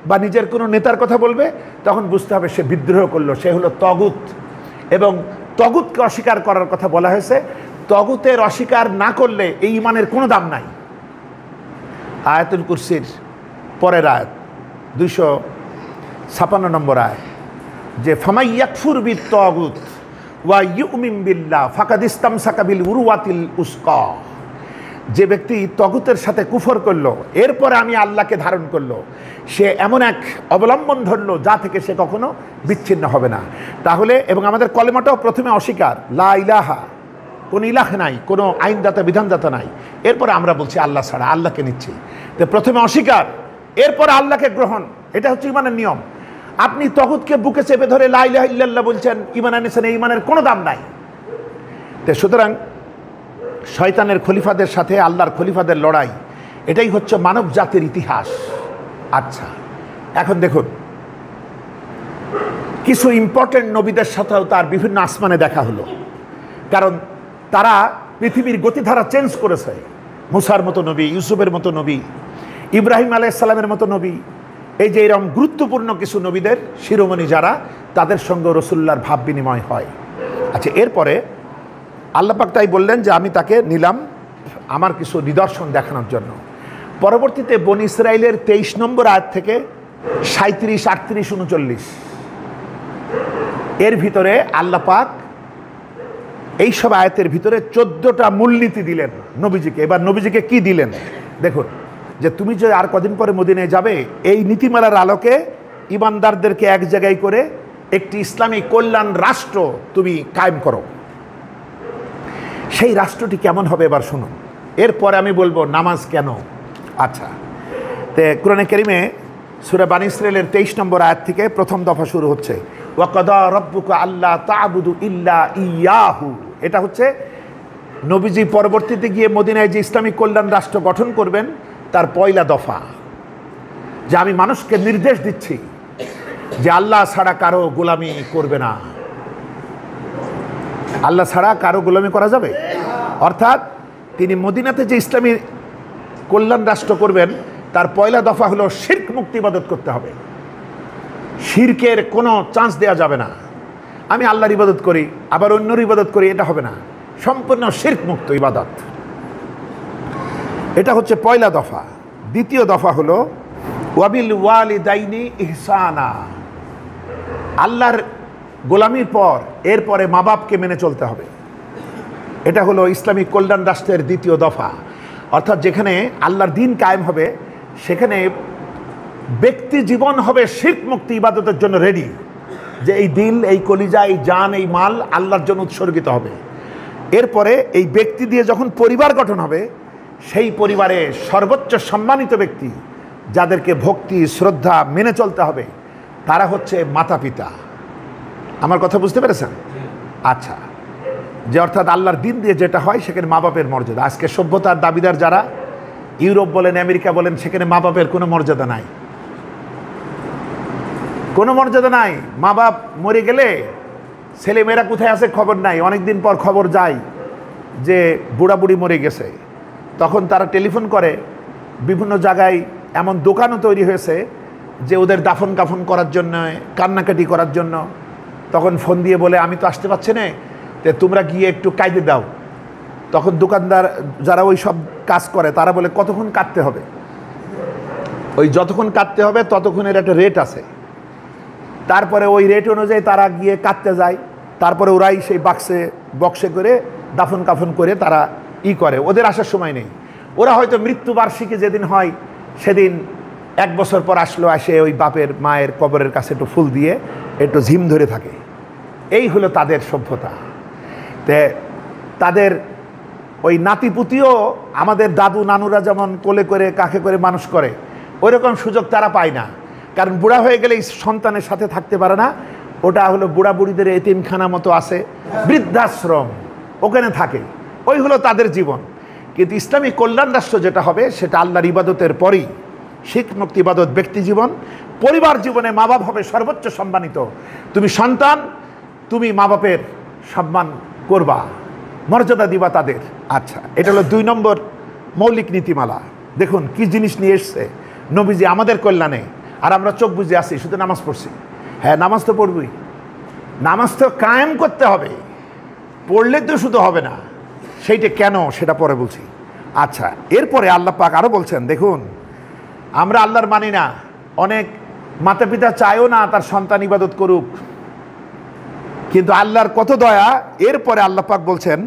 বা নিজের কোনো নেতার কথা বলবে, তখন বুঝতে হবে সে বিদ্রোহ করলো, সে হলো তগুত। এবং তগুতকে অস্বীকার করার কথা বলা হয়েছে। তগুতের অস্বীকার না করলে এই ঈমানের কোনো দাম নাই। আয়াতুল কুরসির পরের আয়াত 256 নম্বর আয়াত, যে ফামাই ইয়াকফুর বিত-তাগুত ওয়া ইউমিন বিল্লাহ ফাকাদ ইসতামসাকা বিল উরওয়াতিল উসকা, যে ব্যক্তি তগুতের সাথে কুফর করলো, এরপরে আমি আল্লাহকে ধারণ করলো, সে এমন এক অবলম্বন ধরলো যা থেকে সে কখনো বিচ্ছিন্ন হবে না। তাহলে এবং আমাদের কলেমাটাও প্রথমে অস্বীকার, লা ইলাহা, কোনো ইলাহ নাই, কোনো আইনদাতা বিধানদাতা নাই, এরপরে আমরা বলছি আল্লাহ ছাড়া, আল্লাহকে নিচ্ছি। তো প্রথমে অস্বীকার, এরপরে আল্লাহকে গ্রহণ, এটা হচ্ছে ইমানের নিয়ম। আপনি তগুতকে বুকে চেপে ধরে লা ইলাহা ইল্লাল্লাহ বলছেন, ইমান আনেছেন, এই ইমানের কোনো দাম নাই। তো সুতরাং শয়তানের খলিফাদের সাথে আল্লাহর খলিফাদের লড়াই, এটাই হচ্ছে মানব জাতির ইতিহাস। আচ্ছা, এখন দেখুন, কিছু ইম্পর্টেন্ট নবীদের সাথেও তার বিভিন্ন আসমানে দেখা হলো, কারণ তারা পৃথিবীর গতিধারা চেঞ্জ করেছে। মুসার মতো নবী, ইউসুফের মতো নবী, ইব্রাহিম আলাইহিস সালামের মতো নবী, এই যে এরকম গুরুত্বপূর্ণ কিছু নবীদের শিরোমণি যারা, তাদের সঙ্গে রাসূলুল্লাহর ভাব বিনিময় হয়। আচ্ছা, এরপরে আল্লাহ পাক তাই বললেন যে আমি তাকে নিলাম আমার কিছু নিদর্শন দেখানোর জন্য। পরবর্তীতে বনী ইসরাইলের 23 নম্বর আয়াত থেকে 37, 38, 39 এর ভিতরে আল্লাহ পাক এইসব আয়াতের ভিতরে 14টা মূলনীতি দিলেন নবীজিকে। এবার নবীজিকে কি দিলেন দেখুন, যে তুমি যে আর কদিন পরে মদিনায় যাবে, এই নীতিমালার আলোকে ইমানদারদেরকে এক জায়গায় করে একটি ইসলামী কল্যাণ রাষ্ট্র তুমি কায়েম করো। সেই রাষ্ট্রটি কেমন হবে এবার শুনুন, এরপরে আমি বলবো নামাজ কেন। আচ্ছা, তে কোরআনে কারিমে সূরা বনী ইসরাইলের 23 নম্বর আয়াত থেকে প্রথম দফা শুরু হচ্ছে, ওয়া কাদা রাব্বুকা আল্লা তা'বুদু ইল্লা ইয়াহু। এটা হচ্ছে নবীজি পরবর্তীতে গিয়ে মদিনায় যে ইসলামিক কল্যাণ রাষ্ট্র গঠন করবেন তার পয়লা দফা, যে আমি মানুষকে নির্দেশ দিচ্ছি যে আল্লাহ ছাড়া কারো গোলামি করবে না। আল্লাহ ছাড়া কারো গোলামি করা যাবে? অর্থাৎ তিনি মদিনাতে যে ইসলামী কল্যাণ রাষ্ট্র করবেন তার পয়লা দফা হলো শিরক মুক্ত ইবাদত করতে হবে। শিরকের কোনো চান্স দেওয়া যাবে না। আমি আল্লাহর ইবাদত করি আবার অন্যর ইবাদত করি, এটা হবে না। সম্পূর্ণ শিরক মুক্ত ইবাদত, এটা হচ্ছে পয়লা দফা। দ্বিতীয় দফা হলো ওয়াবিল ওয়ালিদাইনি ইহসানা। আল্লাহর গোলামির পর এরপরে মা বাপকে মেনে চলতে হবে। এটা হলো ইসলামিক কল্যাণ রাষ্ট্রের দ্বিতীয় দফা। অর্থাৎ যেখানে আল্লাহর দিন কায়েম হবে সেখানে ব্যক্তি জীবন হবে শিরক মুক্ত ইবাদতের জন্য রেডি, যে এই দিল, এই কলিজা, এই জান, এই মাল আল্লাহর জন্য উৎসর্গিত হবে। এরপরে এই ব্যক্তি দিয়ে যখন পরিবার গঠন হবে, সেই পরিবারে সর্বোচ্চ সম্মানিত ব্যক্তি যাদেরকে ভক্তি শ্রদ্ধা মেনে চলতে হবে তারা হচ্ছে মাতা পিতা। আমার কথা বুঝতে পেরেছেন? আচ্ছা, যে অর্থাৎ আল্লাহর দিন দিয়ে যেটা হয় সেখানে মা বাপের মর্যাদা। আজকে সভ্যতার দাবিদার যারা, ইউরোপ বলেন আমেরিকা বলেন, সেখানে মা বাপের কোনো মর্যাদা নাই, কোনো মর্যাদা নাই। মা বাপ মরে গেলে ছেলে মেয়েরা কোথায় আছে খবর নাই, অনেকদিন পর খবর যায় যে বুড়া বুড়ি মরে গেছে। তখন তারা টেলিফোন করে, বিভিন্ন জায়গায় এমন দোকানও তৈরি হয়েছে যে ওদের দাফন কাফন করার জন্য, কান্নাকাটি করার জন্য। তখন ফোন দিয়ে বলে আমি তো আসতে পারছি না, তো তোমরা গিয়ে একটু কাইদে দাও। তখন দোকানদার যারা ওই সব কাজ করে তারা বলে কতক্ষণ কাটতে হবে, ওই যতক্ষণ কাটতে হবে ততক্ষণের একটা রেট আছে। তারপরে ওই রেট অনুযায়ী তারা গিয়ে কাটতে যায়। তারপরে ওরাই সেই বক্সে করে দাফন কাফন করে তারা করে, ওদের আসার সময় নেই। ওরা হয়তো মৃত্যুবার্ষিকী যেদিন হয় সেদিন 1 বছর পর আসলো, আসে ওই বাপের মায়ের কবরের কাছে একটু ফুল দিয়ে একটু ঝিম ধরে থাকে। এই হলো তাদের সভ্যতা। তে তাদের ওই নাতিপুতিও আমাদের দাদু নানুরা যেমন কোলে করে কাকে করে মানুষ করে, ওইরকম সুযোগ তারা পায় না। কারণ বুড়া হয়ে গেলে সন্তানের সাথে থাকতে পারে না। ওটা হলো বুড়া বুড়িদের এতিমখানা মতো আছে, বৃদ্ধাশ্রম, ওখানে থাকে। ওই হলো তাদের জীবন। কিন্তু ইসলামী কল্যাণ রাষ্ট্র যেটা হবে সেটা আল্লাহর ইবাদতের পরেই শিখ মুক্তি ইবাদত, ব্যক্তি জীবন, পরিবার জীবনে মা বাপ হবে সর্বোচ্চ সম্মানিত। তুমি সন্তান, তুমি মা বাপের সম্মান করবা, মর্যাদা দিবা তাদের। আচ্ছা, এটা হলো 2 নম্বর মৌলিক নীতিমালা। দেখুন কি জিনিস নিয়ে এসছে নবীজি আমাদের কল্যাণে, আর আমরা চোখ বুঝে আসি, শুধু নামাজ পড়ছি। হ্যাঁ, নামাজ তো পড়বই, নামাজ তো কায়েম করতে হবে, পড়লে তো শুধু হবে না। সেইটা কেন সেটা পরে বলছি। আচ্ছা, এরপরে আল্লাহ পাক আরও বলছেন, দেখুন আমরা আল্লাহর মানি না, অনেক মাতা পিতা চায়ও না তার সন্তান ইবাদত করুক, কিন্তু আল্লাহর কত দয়া। এরপরে আল্লাহ পাক বলছেন,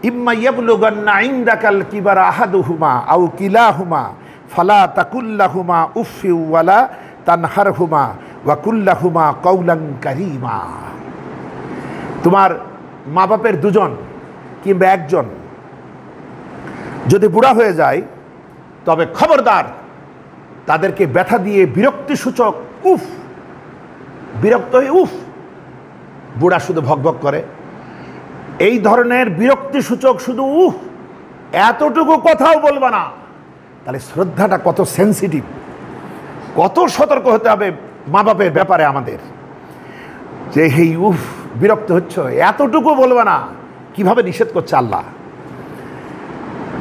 ইম্মা ইয়াবলুগান্না ইনদাকাল কিবারা আহাদুহুমা আও কিলাহুমা ফালা তাকুল্লাহুমা উফফি ওয়ালা তানহারহুমা ওয়া কুল্লাহুমা কাওলান কারীমা। তোমার মা বাপের 2জন কিংবা 1জন যদি বুড়া হয়ে যায়, তবে খবরদার তাদেরকে ব্যথা দিয়ে বিরক্তিসূচক উফ, বিরক্ত হয়ে উফ, বুড়া শুধু ভকভক করে, এই ধরনের বিরক্তিসূচক শুধু উফ, এতটুকু কথাও বলবা না। তাহলে শ্রদ্ধাটা কত সেন্সিটিভ, কত সতর্ক হতে হবে মা বাপের ব্যাপারে আমাদের, যে হেই উফ বিরক্ত হচ্ছে এতটুকু বলবা না। কিভাবে নিষেধ করছে আল্লাহ,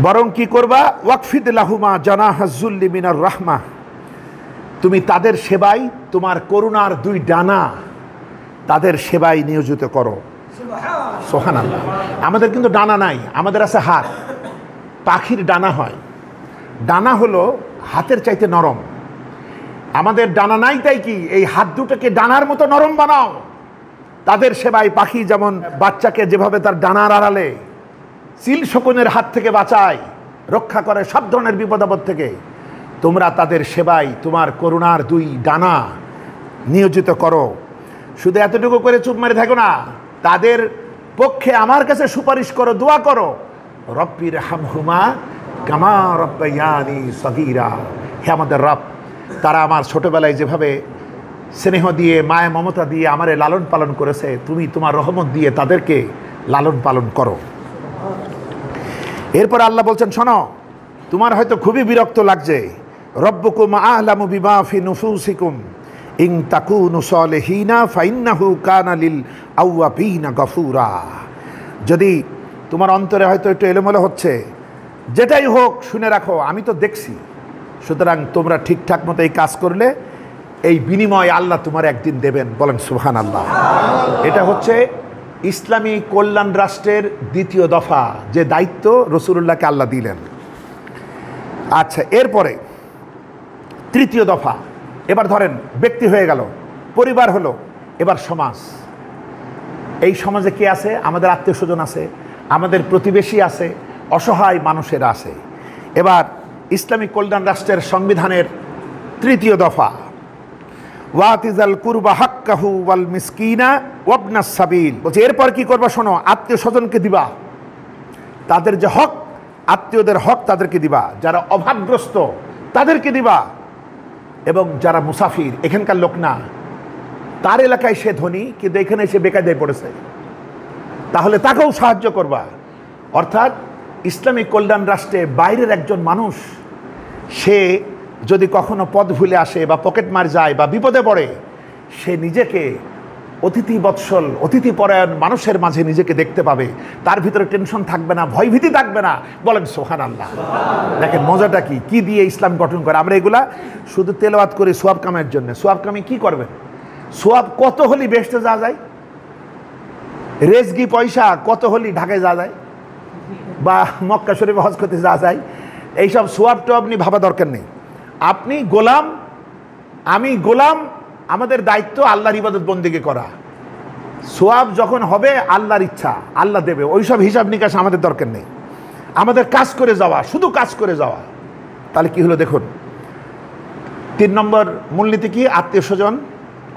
বরং কি করবা, ওয়াকফিদ লাহুমা জানাহাজ্জুল্লি মিনার রাহমা, তুমি তাদের সেবায় তোমার করুণার 2 ডানা তাদের সেবায় নিয়োজিত করো। সুবহানাল্লাহ। আমাদের কিন্তু ডানা নাই, আমাদের আছে হাত। পাখির ডানা হয়, ডানা হলো হাতের চাইতে নরম। আমাদের ডানা নাই, তাই কি এই হাত দুটোকে ডানার মতো নরম বানাও। তাদের সেবায় পাখি যেমন বাচ্চাকে যেভাবে তার ডানার আড়ালে চিল শকুনের হাত থেকে বাঁচায়, রক্ষা করে সব ধরনের বিপদ আপদ থেকে, তোমরা তাদের সেবায় তোমার করুণার 2 ডানা নিয়োজিত করো। শুধু এতটুকু করে চুপ মেরে থাকো না, তাদের পক্ষে আমার কাছে সুপারিশ করো, দোয়া করো, রব্বির হামহুমা কামা রব্বায়ানি সগীরা। হে আমাদের রব, তারা আমার ছোটবেলায় যেভাবে স্নেহ দিয়ে মায়া মমতা দিয়ে আমারে লালন পালন করেছে, তুমি তোমার রহমত দিয়ে তাদেরকে লালন পালন করো। এরপর আল্লাহ বলছেন, শোনো, তোমার হয়তো খুবই বিরক্ত লাগছে, রব্বুকুম আ'লামু বিমা ফি নুফুসিকুম ইন তাকুনু সালিহিনা ফাইন্নাহু কানা লিল আওয়াবিনা গফুরা। যদি তোমার অন্তরে হয়তো একটু এলোমেলো হচ্ছে, যেটাই হোক শুনে রাখো, আমি তো দেখছি। সুতরাং তোমরা ঠিকঠাক মতো এই কাজ করলে এই বিনিময় আল্লাহ তোমার একদিন দেবেন। বলেন সুবহানাল্লাহ। এটা হচ্ছে ইসলামী কল্যাণ রাষ্ট্রের 2য় দফা, যে দায়িত্ব রাসূলুল্লাহকে আল্লাহ দিলেন। আচ্ছা, এরপরে 3য় দফা। এবার ধরেন ব্যক্তি হয়ে গেল, পরিবার হলো, এবার সমাজ। এই সমাজে কে আছে? আমাদের আত্মীয় স্বজন আছে, আমাদের প্রতিবেশী আছে, অসহায় মানুষেরা আছে। এবার ইসলামী কল্যাণ রাষ্ট্রের সংবিধানের 3য় দফা, ওয়াতিজাল কুরবা হাক্কাহু ওয়াল মিসকিনা ওয়াবনাস সাবিল। বলছে এরপর কি করবা, শোনো, আত্মীয় স্বজনকে দিবা, তাদের যে হক, আত্মীয়দের হক তাদেরকে দিবা, যারা অভাবগ্রস্ত তাদেরকে দিবা, এবং যারা মুসাফির, এখানকার লোক না, তার এলাকায় সে ধনী কিন্তু এখানে সে বেকায়দায় পড়েছে, তাহলে তাকেও সাহায্য করবা। অর্থাৎ ইসলামী কল্যাণ রাষ্ট্রে বাইরের একজন মানুষ, সে যদি কখনো পথ ভুলে আসে বা পকেট মার যায় বা বিপদে পড়ে, সে নিজেকে অতিথি বৎসল, অতিথি পরায়ণ মানুষের মাঝে নিজেকে দেখতে পাবে, তার ভিতরে টেনশন থাকবে না, ভয়ভীতি থাকবে না। বলেন সুবহানাল্লাহ। দেখেন মজাটা কি দিয়ে ইসলাম গঠন করে। আমরা এগুলা শুধু তেলাওয়াত করি সোয়াব কামের জন্য। সোয়াব কামে কি করবেন? সোয়াব কত হলি বেহেশতে যাওয়া যায়, রেজগি পয়সা কত হলি ঢাকায় যাওয়া যায়, বা মক্কা শরীফে হজ করতে যাওয়া যায়। এইসব সোয়াব টোয়াব নিয়ে ভাবা দরকার নেই। আপনি গোলাম, আমি গোলাম, আমাদের দায়িত্ব আল্লাহর ইবাদত বন্দেগী করা। সোয়াব যখন হবে আল্লাহর ইচ্ছা, আল্লাহ দেবে, ওইসব হিসাব নিকাশ আমাদের দরকার নেই। আমাদের কাজ করে যাওয়া, শুধু কাজ করে যাওয়া। তাহলে কি হলো দেখুন, 3 নম্বর মূলনীতি কি? আত্মীয় স্বজন,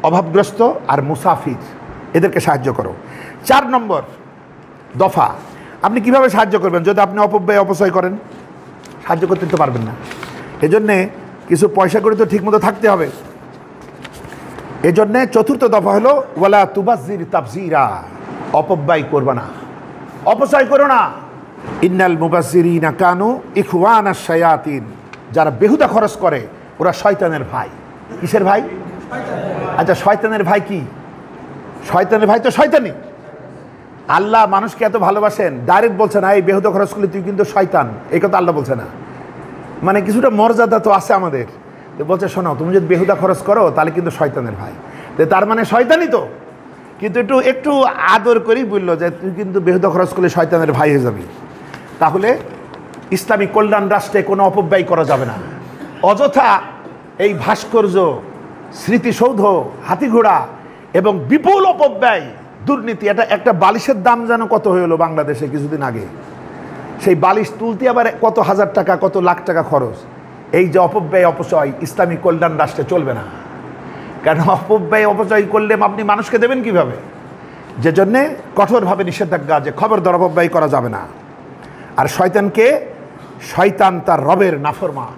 অভাবগ্রস্ত আর মুসাফির, এদেরকে সাহায্য করো। 4 নম্বর দফা, আপনি কিভাবে সাহায্য করবেন যদি আপনি অপব্যয় অপচয় করেন? সাহায্য করতে তো পারবেন না। এজন্যে কিছু পয়সা করে তো ঠিকমতো থাকতে হবে। এজন্যে 4র্থ দফা হলো ওয়ালা তুবাজ্জির তাবজিরা, অপব্যয় করবে না, অপচয় করো না। ইন্নাল মুবাজ্জিরিনা কানু ইখওয়ানাশ শায়াতিন, যারা বেহুদা খরচ করে ওরা শয়তানের ভাই। কিসের ভাই? আচ্ছা, শয়তানের ভাই কি? শয়তানের ভাই তো শয়তানি। আল্লাহ মানুষকে এত ভালোবাসেন, ডাইরেক্ট বলছে না এই বেহুদা খরচ করলে তুই কিন্তু শয়তান, এই কথা আল্লাহ বলছে না। মানে কিছুটা মর্যাদা তো আছে আমাদের, বলছে শোনো তুমি যদি বেহুদা খরচ করো তাহলে কিন্তু শয়তানের ভাই। তার মানে শয়তানই তো, কিন্তু একটু আদর করেই বললো যে তুই কিন্তু বেহুদা খরচ করলে শয়তানের ভাই হয়ে যাবি। তাহলে ইসলামী কল্যাণ রাষ্ট্রে কোনো অপব্যয় করা যাবে না। অযথা এই ভাস্কর্য, স্মৃতিসৌধ, হাতিঘোড়া এবং বিপুল অপব্যয়, দুর্নীতি। এটা একটা বালিশের দাম যেন কত হয়ে হলো বাংলাদেশে কিছুদিন আগে, সেই বালিশ তুলতে আবার কত হাজার টাকা, কত লাখ টাকা খরচ। এই যে অপব্যয় অপচয় ইসলামী কল্যাণ রাষ্ট্রে চলবে না। কারণ অপব্যয় অপচয় করলে আপনি মানুষকে দেবেন কিভাবে? যে জন্যে কঠোরভাবে নিষেধাজ্ঞা যে খবরদার অপব্যয় করা যাবে না। আর শয়তানকে, শয়তান তার রবের নাফরমান।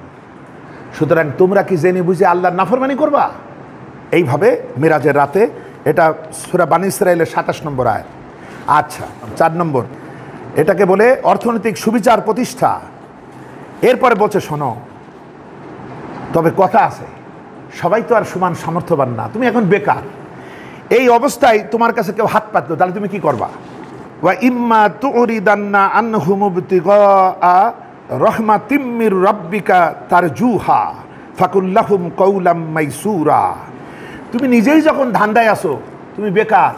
সুতরাং তোমরা কি জেনে বুঝে আল্লাহর নাফরমানি করবা? এইভাবে মিরাজের রাতে, এটা সূরা বানী ইসরাঈলের 27 নম্বর আয়াত। আচ্ছা, 4 নম্বর, এটাকে বলে অর্থনৈতিক সুবিচার প্রতিষ্ঠা। এরপরে বলছে শোনো, তবে কথা আছে, সবাই তো আর সমান সামর্থ্যবান না। তুমি এখন বেকার, এই অবস্থায় তোমার কাছে কেউ হাত পাতলো, তাহলে তুমি কি করবা? ওয়া ইম্মা তুরিদান্না আনহুম ইবতিগা রাহমাতিম মির রাব্বিকা তারজুহা ফাকুল্লাহুম কওলাম মাইসুরা। তুমি নিজেই যখন ধান্দায় আসো, তুমি বেকার,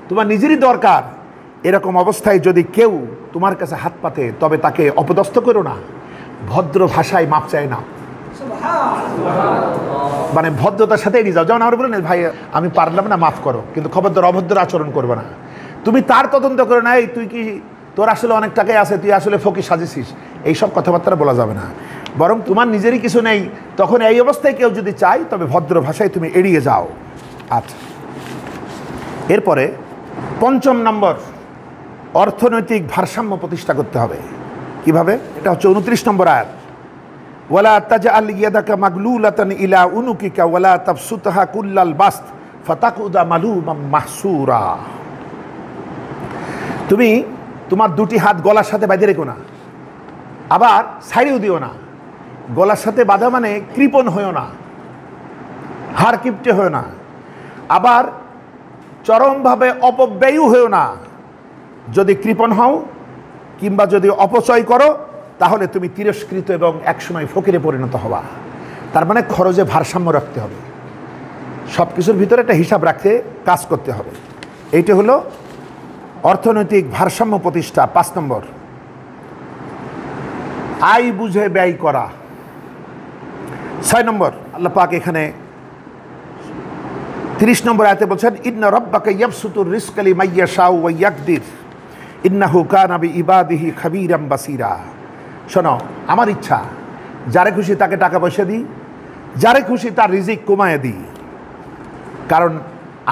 তোমার নিজেরই দরকার, এরকম অবস্থায় যদি কেউ তোমার কাছে হাত পাতে তবে তাকে অপদস্থ করো না, ভদ্র ভাষায় মাপ চায় না, মানে ভদ্রতার সাথে এড়িয়ে যাও। যেমন আমরা বলেন ভাই আমি পারলাম না, মাফ করো, কিন্তু খবরদার অভদ্র আচরণ করবে না। তুমি তার তদন্ত করে না, এই তুই কি, তোর আসলে অনেক টাকাই আছে, তুই আসলে ফকির সাজেছিস, এইসব কথাবার্তা বলা যাবে না। বরং তোমার নিজেরই কিছু নেই, তখন এই অবস্থায় কেউ যদি চায় তবে ভদ্র ভাষায় তুমি এড়িয়ে যাও। আচ্ছা, এরপরে 5 নম্বর, অর্থনৈতিক ভারসাম্য প্রতিষ্ঠা করতে হবে। কিভাবে? এটা হচ্ছে 29 নম্বর আয়াত, ওয়ালা তাজআল ইয়াদাকা মাগলুলাতান ইলা উনুকিকা ওয়ালা তাবসুতহা কুল্লাল বাসত ফাতাকুদা মালুমান মাহসুরা। তুমি তোমার 2টি হাত গলার সাথে বাঁধে রেখো না, আবার ছাড়িয়েও দিও না। গলার সাথে বাঁধা মানে কৃপণ হয়েও না, হাড় কিপটে হয়েও না, আবার চরমভাবে অপব্যয়ও হয়েও না। যদি কৃপণ হও কিংবা যদি অপচয় করো তাহলে তুমি তিরস্কৃত এবং একসময় ফকিরে পরিণত হবা। তার মানে খরচে ভারসাম্য রাখতে হবে, সব কিছুর ভিতরে একটা হিসাব রাখতে কাজ করতে হবে। এইটা হলো অর্থনৈতিক ভারসাম্য প্রতিষ্ঠা। 5 নম্বর, আয় বুঝে ব্যয় করা। 6 নম্বর, আল্লাহ পাক এখানে 30 নম্বর আয়াতে বলছেন ইন্না রাব্বাকা ইয়াবসুতুর রিজকা লিমান ইয়াশাউ ওয়া ইয়াকদির ইন্নাহু কানা বিইবাদিহি খাবীরাম বাসীরা। শোনো, আমার ইচ্ছা যারে খুশি তাকে টাকা পয়সা দিই, যারে খুশি তার রিজিক কমায় দিই, কারণ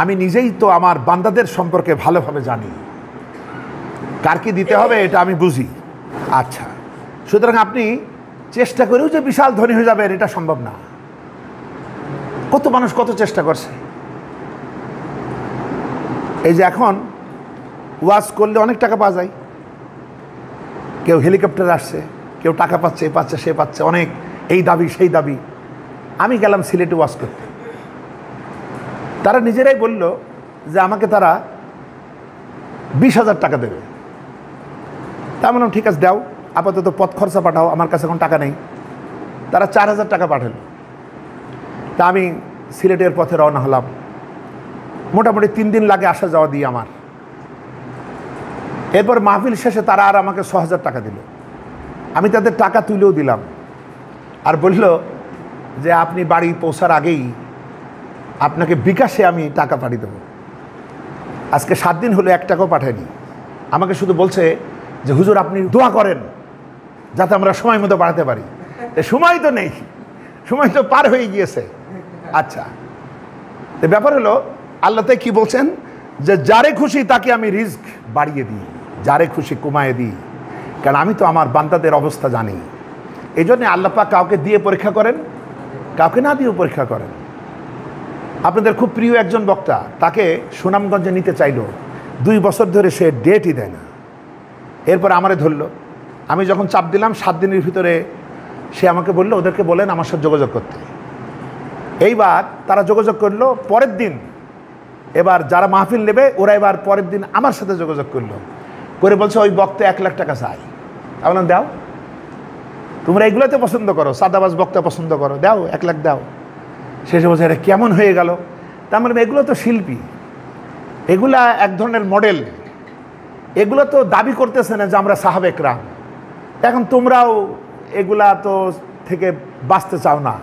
আমি নিজেই তো আমার বান্দাদের সম্পর্কে ভালোভাবে জানি, কার কি দিতে হবে এটা আমি বুঝি। আচ্ছা, সুতরাং আপনি চেষ্টা করেও যে বিশাল ধনী হয়ে যাবেন এটা সম্ভব না। কত মানুষ কত চেষ্টা করছে। এই যে এখন ওয়াজ করলে অনেক টাকা পাওয়া যায়, কেউ হেলিকপ্টার আসছে, কেউ টাকা পাচ্ছে, সে পাচ্ছে অনেক, এই দাবি সেই দাবি। আমি গেলাম সিলেটে ওয়াজ করতে, তারা নিজেরাই বলল যে আমাকে তারা 20,000 টাকা দেবে। তা বললাম ঠিক আছে দাও, আপাতত পথ খরচা পাঠাও, আমার কাছে এখন টাকা নেই। তারা 4,000 টাকা পাঠালো। তা আমি সিলেটের পথে রওনা হলাম। মোটামুটি 3 দিন লাগে আসা যাওয়া দিয়ে আমার। এরপর মাহফিল শেষে তারা আর আমাকে 6,000 টাকা দিল। আমি তাদের টাকা তুলেও দিলাম, আর বলল যে আপনি বাড়ি পৌঁছার আগেই আপনাকে বিকাশে আমি টাকা পাঠিয়ে দেবো। আজকে 7 দিন হলো 1 টাকাও পাঠায়নি। আমাকে শুধু বলছে যে হুজুর আপনি দোয়া করেন যাতে আমরা সময় মতো বাড়াতে পারি। সময় তো নেই, সময় তো পার হয়ে গিয়েছে। আচ্ছা, ব্যাপার হলো আল্লাহ তাই কি বলছেন, যে যারে খুশি তাকে আমি রিস্ক বাড়িয়ে দিই, যারে খুশি কমায়ে দিই, কারণ আমি তো আমার বান্দাদের অবস্থা জানি। এই জন্যে আল্লাহ পাক কাউকে দিয়ে পরীক্ষা করেন, কাউকে না দিয়েও পরীক্ষা করেন। আপনাদের খুব প্রিয় একজন বক্তা, তাকে সুনামগঞ্জে নিতে চাইলো, 2 বছর ধরে সে ডেটই দেয় না। এরপর আমারে ধরলো, আমি যখন চাপ দিলাম 7 দিনের ভিতরে সে আমাকে বললো ওদেরকে বলেন আমার সাথে যোগাযোগ করতে। এইবার তারা যোগাযোগ করলো পরের দিন, এবার যারা মাহফিল নেবে ওরা এবার পরের দিন আমার সাথে যোগাযোগ করলো, করে বলছে ওই বক্তা 1 লাখ টাকা চাই। আমি বললাম দাও, তোমরা এগুলোতে পছন্দ করো, সাদাবাজ বক্তা পছন্দ করো, দাও 1 লাখ দাও। শেষে বলছে এটা কেমন হয়ে গেল? তার মানে এগুলো তো শিল্পী, এগুলা এক ধরনের মডেল, এগুলো তো দাবি করতেছে না যে আমরা সাহাবে একরাম। এখন তোমরাও এগুলা তো থেকে বাঁচতে চাও না।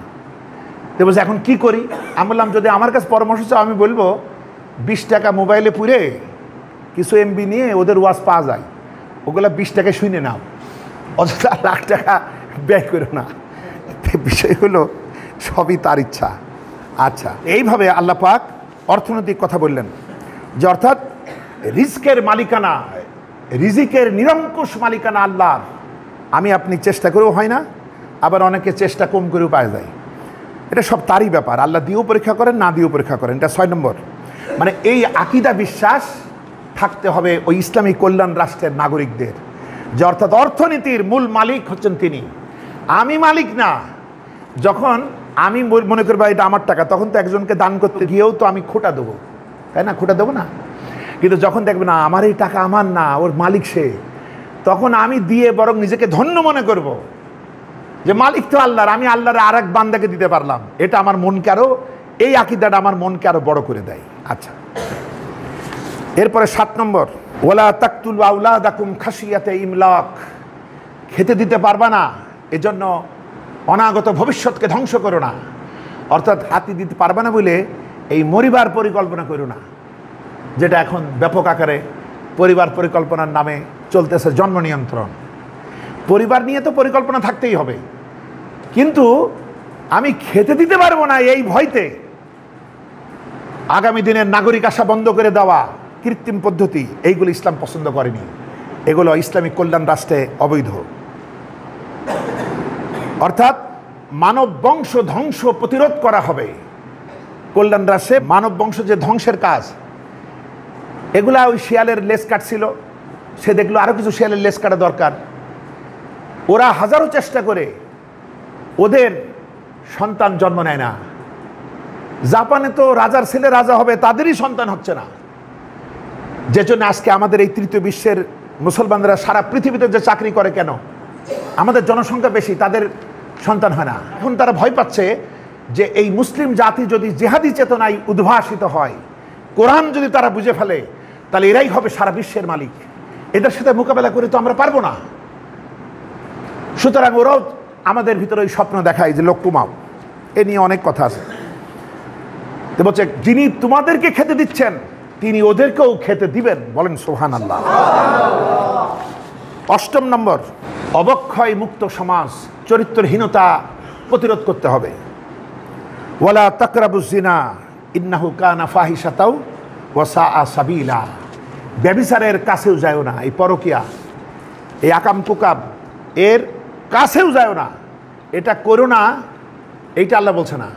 তো বলছে এখন কি করি? আমি বললাম যদি আমার কাছে পরামর্শ চাও আমি বলবো 20 টাকা মোবাইলে পুরে কিছু এমবি নিয়ে ওদের ওয়াজ পাওয়া যায়, ওগুলা 20 টাকায় শুনে নাও, অযথা লাখ টাকা ব্যয় করো না। বিষয় হলো সবই তার ইচ্ছা। আচ্ছা, এইভাবে আল্লাহ পাক অর্থনৈতিক কথা বললেন যে অর্থাৎ রিজকের মালিকানা, রিজিকের নিরঙ্কুশ মালিকানা আল্লাহর। আমি আপনি চেষ্টা করেও হয় না, আবার অনেকে চেষ্টা কম করেও পাওয়া যায়। এটা সব তারই ব্যাপার, আল্লাহ দিয়েও পরীক্ষা করেন, না দিয়েও পরীক্ষা করেন। এটা 6 নম্বর। মানে এই আকীদা বিশ্বাস থাকতে হবে ওই ইসলামী কল্যাণ রাষ্ট্রের নাগরিকদের, যে অর্থাৎ অর্থনীতির মূল মালিক হচ্ছেন তিনি, আমি মালিক না। যখন আমি মনে করবো এটা আমার টাকা, তখন তো একজনকে দান করতে গিয়েও তো আমি খোটা দেবো, তাই না? খোটা দেবো না? কিন্তু যখন দেখবে না আমার এই টাকা আমার না, ওর মালিক সে, তখন আমি দিয়ে বরং নিজেকে ধন্য মনে করব যে মালিক তো আল্লাহর, আমি আল্লাহর আর এক বান্দাকে দিতে পারলাম। এটা আমার মনকে আরো, এই আকীদাটা আমার মনকে আরো বড় করে দেয়। আচ্ছা, এরপরে 7 নম্বর, ওয়ালা তাকতুলু আওলাদাকুম খাশিয়াতে ইমলাক। খেতে দিতে পারবা না, এজন্য অনাগত ভবিষ্যৎকে ধ্বংস করো না। অর্থাৎ হাতি দিতে পারবা না বলে এই মরিবার পরিকল্পনা করো না, যেটা এখন ব্যাপক আকারে পরিবার পরিকল্পনার নামে চলতেছে, জন্ম নিয়ন্ত্রণ। পরিবার নিয়ে তো পরিকল্পনা থাকতেই হবে, কিন্তু আমি খেতে দিতে পারবো না এই ভয়তে আগামী দিনের নাগরিক আশা বন্ধ করে দেওয়া কৃত্রিম পদ্ধতি, এইগুলো ইসলাম পছন্দ করেনি। এগুলো ইসলামিক কল্যাণ রাষ্ট্রে অবৈধ। অর্থাৎ মানব বংশ ধ্বংস প্রতিরোধ করা হবে কল্যাণ রাষ্ট্রে। মানব বংশ যে ধ্বংসের কাজ, এগুলা ওই শিয়ালের লেজ কাটছিল, সে দেখলো আরো কিছু শিয়ালের লেজ কাটা দরকার। ওরা হাজারো চেষ্টা করে ওদের সন্তান জন্ম নেয় না। জাপানে তো রাজার ছেলে রাজা হবে, তাদেরই সন্তান হচ্ছে না। যে জন্য আজকে আমাদের এই তৃতীয় বিশ্বের মুসলমানরা সারা পৃথিবীতে যে চাকরি করে, কেন? আমাদের জনসংখ্যা বেশি, তাদের সন্তান হয় না। এখন তারা ভয় পাচ্ছে যে এই মুসলিম জাতি যদি জেহাদি চেতনায় উদ্ভাসিত হয়, কোরআন যদি তারা বুঝে ফেলে, তাহলে এরাই হবে সারা বিশ্বের মালিক। এদের সাথে মোকাবেলা করে তো আমরা পারবো না। সুতরাং ওরাও আমাদের ভিতরে ওই স্বপ্ন দেখায় যে লোক কমাও। এ নিয়ে অনেক কথা আছে। তো বলছে যিনি তোমাদেরকে খেতে দিচ্ছেন তিনি ওদেরকেও খেতে দিবেন, বলেন সুবহানাল্লাহ। 8 নম্বর, অবক্ষয় মুক্ত সমাজ, চরিত্রহীনতা প্রতিরোধ করতে হবে। ওয়ালা তাকরাবুজ জিনা ইন্নাহু কানা ফাহিশাতাও ওয়া সাআ সাবিলা। ব্যভিচারের কাছেও যায়ও না, এই পরকিয়া, এই আকাম কুকাম, এর কাছেও যায়ও না, এটা করো না, এইটা আল্লাহ বলছে না।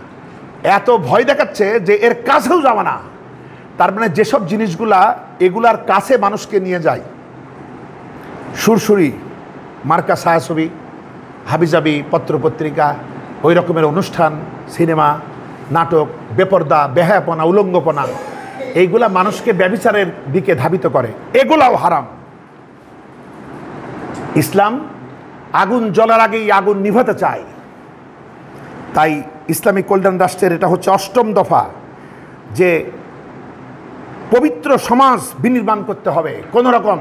এত ভয় দেখাচ্ছে যে এর কাছেও যাওয়া না। তার মানে যেসব জিনিসগুলা এগুলার কাছে মানুষকে নিয়ে যায়, সুরসুরি, মার্কা ছায়াছবি, হাবিজাবি, পত্রপত্রিকা, ওই রকমের অনুষ্ঠান, সিনেমা, নাটক, বেপর্দা, বেহায়াপনা, উলঙ্গপনা, এইগুলা মানুষকে ব্যভিচারের দিকে ধাবিত করে, এগুলাও হারাম। ইসলাম আগুন জ্বলার আগেই আগুন নিভাতে চায়। তাই ইসলামিক কল্যাণ রাষ্ট্রের এটা হচ্ছে 8ম দফা, যে পবিত্র সমাজ বিনির্মাণ করতে হবে, কোনো রকম